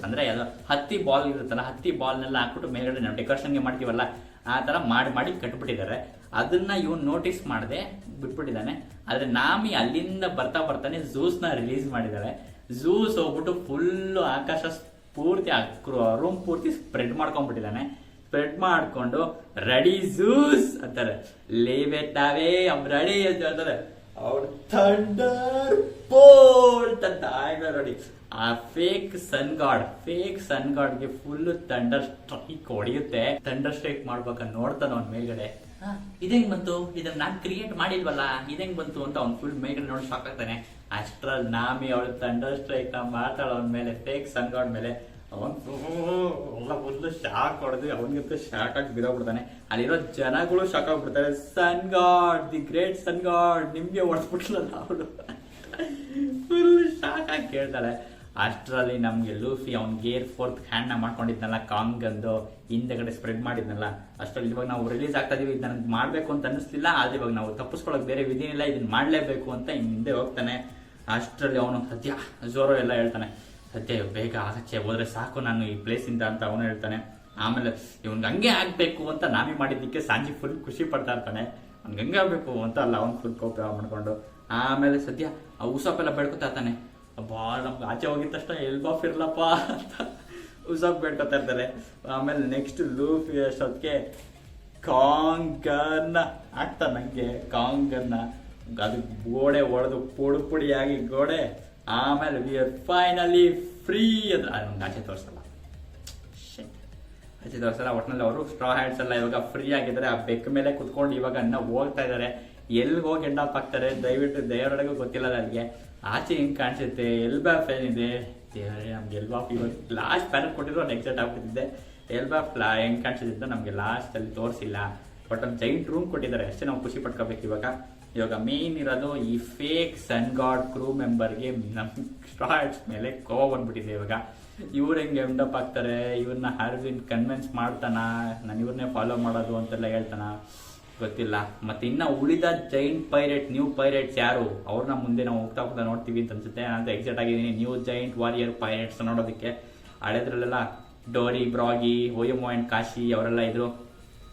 ಅಂದರೆ ಅದು ಹತ್ತಿ ಬಾಲ್ ಇರುತ್ತಲ್ಲ, ಹತ್ತಿ ಬಾಲ್ನೆಲ್ಲ ಹಾಕ್ಬಿಟ್ಟು ಮೇಲ್ಗಡೆ ನಾವು ಡೆಕೋರೇಷನ್ಗೆ ಮಾಡ್ತೀವಲ್ಲ ಆ ಥರ ಮಾಡಿ ಕಟ್ಬಿಟ್ಟಿದ್ದಾರೆ. ಅದನ್ನ ಇವನು ನೋಟಿಸ್ ಮಾಡದೆ ಬಿಟ್ಬಿಟ್ಟಿದ್ದಾನೆ. ಆದರೆ ನಾಮಿ ಅಲ್ಲಿಂದ ಬರ್ತಾನೆ ಝೂಸ್ನ ರಿಲೀಸ್ ಮಾಡಿದ್ದಾರೆ. ಝೂಸ್ ಹೋಗ್ಬಿಟ್ಟು ಫುಲ್ಲು ಆಕಾಶ ಪೂರ್ತಿ ರೂಮ್ ಪೂರ್ತಿ ಸ್ಪ್ರೆಡ್ ಮಾಡ್ಕೊಂಡ್ಬಿಟ್ಟಿದ್ದಾನೆ. ಸ್ಪ್ರೆಡ್ ಮಾಡ್ಕೊಂಡು ರೆಡಿ ಝೂಸ್ ಅಂತಾರೆ, ಲೀವ್ ಇಟ್ ಅವೇ ರೆಡಿ ಅಂತ ಹೇಳ್ತಾರೆ. ಅವ್ರು ಥಂಡರ್ ಬೋಲ್ಟ್ ಅಂತ ಆಯ್ತು ನೋಡಿ. ಆ ಫೇಕ್ ಸನ್ ಗಾಡ್ಗೆ ಫುಲ್ ಥಂಡರ್ ಸ್ಟ್ರೈಕ್ ಹೊಡೆಯುತ್ತೆ. ಥಂಡರ್ ಸ್ಟ್ರೈಕ್ ಮಾಡ್ಬೇಕಂತ ನೋಡ್ತಾನ ಅವ್ನ ಮೇಲ್ಗಡೆ, ಇದೇಂಗ್ ಬಂತು, ಇದನ್ನ ನಾನ್ ಕ್ರಿಯೇಟ್ ಮಾಡಿಲ್ವಲ್ಲ, ಇದೇಂಗ್ ಬಂತು ಅಂತ ಅವ್ನು ಫುಲ್ ಮೇಲ್ಗಡೆ ನೋಡಿ ಶಾಕ್ ಆಗ್ತಾನೆ. ಅಷ್ಟ್ರಲ್ಲಿ ನಾಮಿ ಅವಳು ಥಂಡರ್ ಸ್ಟ್ರೈಕ್ ಮಾಡ್ತಾಳ ಅವನ ಮೇಲೆ, ಫೇಕ್ ಸನ್ ಗಾಡ್ ಮೇಲೆ. ಅವನ್ ಫುಲ್ ಶಾಕ್ ಹೊಡೆದು ಅವನಿಗಂತೂ ಶಾಕ್ ಆಗಿ ಬಿಡೋಗ್ಬಿಡ್ತಾನೆ. ಅಲ್ಲಿರೋ ಜನಗಳು ಶಾಕ್ ಆಗ್ಬಿಡ್ತಾರೆ. Sun god, the great sun god ನಿಮ್ಗೆ ಹೊಡೆದ್ಬಿಟ್ಲಲ್ಲ ಅವಳು. ಫುಲ್ ಶಾಕ್ ಆಗಿ ಕೇಳ್ತಾಳೆ. ಅಷ್ಟರಲ್ಲಿ ನಮ್ಗೆ ಲೂಫಿ ಅವ್ನ ಗೇರ್ 4th ಹ್ಯಾಂಡ್ನ ಮಾಡ್ಕೊಂಡಿದ್ನಲ್ಲ, ಕಾಂಗಂದು ಹಿಂದೆಗಡೆ ಸ್ಪ್ರೆಡ್ ಮಾಡಿದ್ನಲ್ಲ, ಅಷ್ಟರಲ್ಲಿ ಇವಾಗ ನಾವು ರಿಲೀಸ್ ಆಗ್ತಾ ಇದೀವಿ. ಇದು ನನಗೆ ಮಾಡಬೇಕು ಅಂತ ಅನ್ನಿಸ್ಲಿಲ್ಲ, ಆದ್ರೆ ಇವಾಗ ನಾವು ತಪ್ಪಿಸ್ಕೊಳಕ್ ಬೇರೆ ವಿಧಿನಿಲ್ಲ, ಇದನ್ನ ಮಾಡಲೇಬೇಕು ಅಂತ ಹಿಂದೆ ಹೋಗ್ತಾನೆ. ಅಷ್ಟರಲ್ಲಿ ಅವನು ಸದ್ಯ ಜೋರೋ ಎಲ್ಲ ಹೇಳ್ತಾನೆ, ಸದ್ಯ ಬೇಗ ಆಚೆ ಹೋದ್ರೆ ಸಾಕು ನಾನು ಈ ಪ್ಲೇಸಿಂದ ಅಂತ ಅವನು ಹೇಳ್ತಾನೆ. ಆಮೇಲೆ ಇವ್ನಿಗೆ ಹಂಗೆ ಆಗ್ಬೇಕು ಅಂತ ನಾಮಿ ಮಾಡಿದ್ದಕ್ಕೆ ಸಾಂಜಿ ಫುಲ್ ಖುಷಿ ಪಡ್ತಾ ಇರ್ತಾನೆ. ಅವ್ನಿಗೆ ಹಂಗೆ ಆಗ್ಬೇಕು ಅಂತ ಅಲ್ಲ, ಅವ್ನು ಫುಲ್ ಕೋಪ ಮಾಡ್ಕೊಂಡು. ಆಮೇಲೆ ಸದ್ಯ ಆ ಉಸಾಪ್ ಎಲ್ಲ ಬೆಳ್ಕೊತಾ ಇರ್ತಾನೆ. ಅಬ್ಬಾ ನಮ್ಗೆ ಆಚೆ ಹೋಗಿದ ತಕ್ಷಣ ಎಲ್ಬಾಫ್ ಇರ್ಲಪ್ಪ ಅಂತ ಉಸಾಪ್ ಬೇಡ್ಕೊತಾ ಇರ್ತಾರೆ. ಆಮೇಲೆ ನೆಕ್ಸ್ಟ್ ಲೂಫಿ ಅಷ್ಟೊತ್ತಿಗೆ ಕಾಂಗನ್ನ ಆಗ್ತಾನೆ. ನಂಗೆ ಕಾಂಗನ್ನ ಅದು ಗೋಡೆ ಹೊಡೆದು ಪುಡಿಯಾಗಿ ಗೋಡೆ. ಆಮೇಲೆ ವಿ ಆರ್ ಫೈನಲಿ ಫ್ರೀ ಅಂದ್ರೆ ಅದು ನಮ್ಗೆ ಆಚೆ ತೋರಿಸಲ್ಲ, ಒಟ್ಟಿನಲ್ಲಿ ಅವರು ಸ್ಟ್ರಾ ಹ್ಯಾಂಡ್ಸ್ ಎಲ್ಲ ಇವಾಗ ಫ್ರೀ ಆಗಿದ್ದಾರೆ. ಆ ಬೆಕ್ ಮೇಲೆ ಕುತ್ಕೊಂಡು ಇವಾಗ ಹೋಗ್ತಾ ಇದ್ದಾರೆ. ಎಲ್ಲಿಗೆ ಹೋಗಿ ಎಂಡಪ್ ಆಗ್ತಾರೆ ದಯವಿಟ್ಟು ದೇವರೊಳಗೂ ಗೊತ್ತಿಲ್ಲ ನನಗೆ. ಆಚೆ ಹಿಂಗೆ ಕಾಣಿಸುತ್ತೆ, ಎಲ್ಬಾಫ್ ಏನಿದೆ ದೇವರೇ, ನಮ್ಗೆ ಎಲ್ಬಾಫ್ ಇವಾಗ ಲಾಸ್ಟ್ ಪ್ಯಾನಲ್ ಕೊಟ್ಟಿದ್ರು ಒಂದು ಎಕ್ಸೈಟ್ ಆಗ್ಬಿಟ್ಟಿದ್ದೆ. ಎಲ್ಬಾಫ್ ಹೆಂಗೆ ಕಾಣಿಸುತ್ತೆ ನಮಗೆ ಲಾಸ್ಟಲ್ಲಿ ತೋರಿಸಿಲ್ಲ. ಬಟ್ ಒಂದು ಜೈಂಟ್ ರೂಮ್ ಕೊಟ್ಟಿದ್ದಾರೆ, ಅಷ್ಟೇ ನಾವು ಖುಷಿ ಪಡ್ಕೋಬೇಕು. ಇವಾಗ ಮೇನ್ ಇರೋದು ಈ ಫೇಕ್ ಸನ್ ಗಾಡ್ ಕ್ರೂ ಮೆಂಬರ್ಗೆ ನಮ್ಮ ಸ್ಟ್ರಾ ಹ್ಯಾಟ್ಸ್ ಮೇಲೆ ಕೋವ ಬಂದ್ಬಿಟ್ಟಿದೆ. ಇವಾಗ ಇವ್ರು ಹೆಂಗೆ ಎಂಡಪ್ ಆಗ್ತಾರೆ, ಇವ್ರನ್ನ ಹರ್ವಿನ್ ಕನ್ವಿನ್ಸ್ ಮಾಡ್ತಾನ ನಾನು ಇವ್ರನ್ನೇ ಫಾಲೋ ಮಾಡೋದು ಅಂತೆಲ್ಲ ಹೇಳ್ತಾನ ಗೊತ್ತಿಲ್ಲ. ಮತ್ತೆ ಇನ್ನ ಉಳಿದ ಜೈಂಟ್ ಪೈರೇಟ್ ನ್ಯೂ ಪೈರೇಟ್ಸ್ ಯಾರು, ಅವ್ರನ್ನ ಮುಂದೆ ನಾವು ಹೋಗ್ತಾ ನೋಡ್ತೀವಿ ಅಂತ ಅನ್ಸುತ್ತೆ. ನಾನು ಎಕ್ಸೈಟ್ ಆಗಿದ್ದೀನಿ ನ್ಯೂ ಜೈಂಟ್ ವಾರಿಯರ್ ಪೈರೇಟ್ಸ್ ನೋಡೋದಕ್ಕೆ. ಹಳೆದ್ರಲ್ಲೆಲ್ಲ ಡೋರಿ, ಬ್ರಾಗಿ, ಓಯಮೋ ಅಂಡ್ ಕಾಶಿ ಅವರೆಲ್ಲ ಇದ್ರು.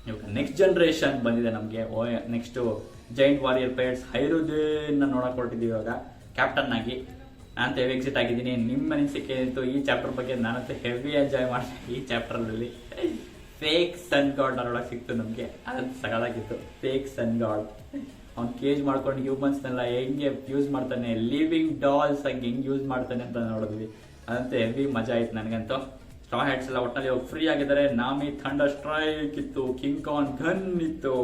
ಇವಾಗ ನೆಕ್ಸ್ಟ್ ಜನರೇಷನ್ ಬಂದಿದೆ ನಮಗೆ. ನೆಕ್ಸ್ಟ್ ಜೈಂಟ್ ವಾರಿಯರ್ ಪೈರೇಟ್ಸ್ ಹೈರುದ್ದೀನ್ ನೋಡಕ್ ಹೊರಟಿದ್ದೀವಿ ಇವಾಗ ಕ್ಯಾಪ್ಟನ್ ಆಗಿ. ನಾನಂತೂ ಹೆವಿ ಎಕ್ಸೈಟ್ ಆಗಿದ್ದೀನಿ. ನಿಮ್ಮ ಅನಿಸಿಕೆ ಇತ್ತು ಈ ಚಾಪ್ಟರ್ ಬಗ್ಗೆ? ನಾನಂತೂ ಹೆವಿ ಎಂಜಾಯ್ ಮಾಡಿದೆ ಈ ಚಾಪ್ಟರ್ನಲ್ಲಿ. ಫೇಕ್ ಸನ್ ಗಾಡ್ ನೋಡೋಕೆ ಸಿಕ್ತು ನಮಗೆ, ಅದು ಸಗದಾಗಿತ್ತು. ಫೇಕ್ ಸನ್ ಗಾಡ್ ಅವ್ನು ಕೇಜ್ ಮಾಡ್ಕೊಂಡು ಹ್ಯೂಮನ್ಸ್ನೆಲ್ಲ ಹೆಂಗೆ ಯೂಸ್ ಮಾಡ್ತಾನೆ, ಲಿವಿಂಗ್ ಡಾಲ್ಸ್ ಆಗಿ ಹೆಂಗೆ ಯೂಸ್ ಮಾಡ್ತಾನೆ ಅಂತ ನೋಡಿದ್ವಿ. ಅದಂತೂ ಹೆವಿ ಮಜಾ ಆಯ್ತು ನನಗಂತೂ. ಸ್ಟ್ರಾ ಹ್ಯಾಟ್ಸ್ ಎಲ್ಲ ಒಟ್ಟಿನಲ್ಲಿ ಫ್ರೀ ಆಗಿದ್ದಾರೆ. ನಾಮಿ ಥಂಡರ್ ಸ್ಟ್ರೈಕ್ ಇತ್ತು, ಕಿಂಗ್ ಕಾನ್ ಗನ್ ಇತ್ತು,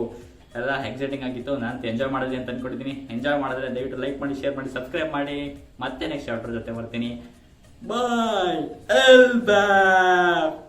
ಎಲ್ಲ ಎಕ್ಸೈಟಿಂಗ್ ಆಗಿತ್ತು. ನಾನು ಎಂಜಾಯ್ ಮಾಡಿದ್ವಿ ಅಂತ ಅನ್ಕೊಂಡಿದ್ದೀನಿ. ಎಂಜಾಯ್ ಮಾಡಿದ್ರೆ ದಯವಿಟ್ಟು ಲೈಕ್ ಮಾಡಿ, ಶೇರ್ ಮಾಡಿ, ಸಬ್ಸ್ಕ್ರೈಬ್ ಮಾಡಿ. ಮತ್ತೆ ನೆಕ್ಸ್ಟ್ ಚಾಪ್ಟರ್ ಜೊತೆ ಬರ್ತೀನಿ. ಬಾಯ್ ಎಲ್ಬಾಫ್.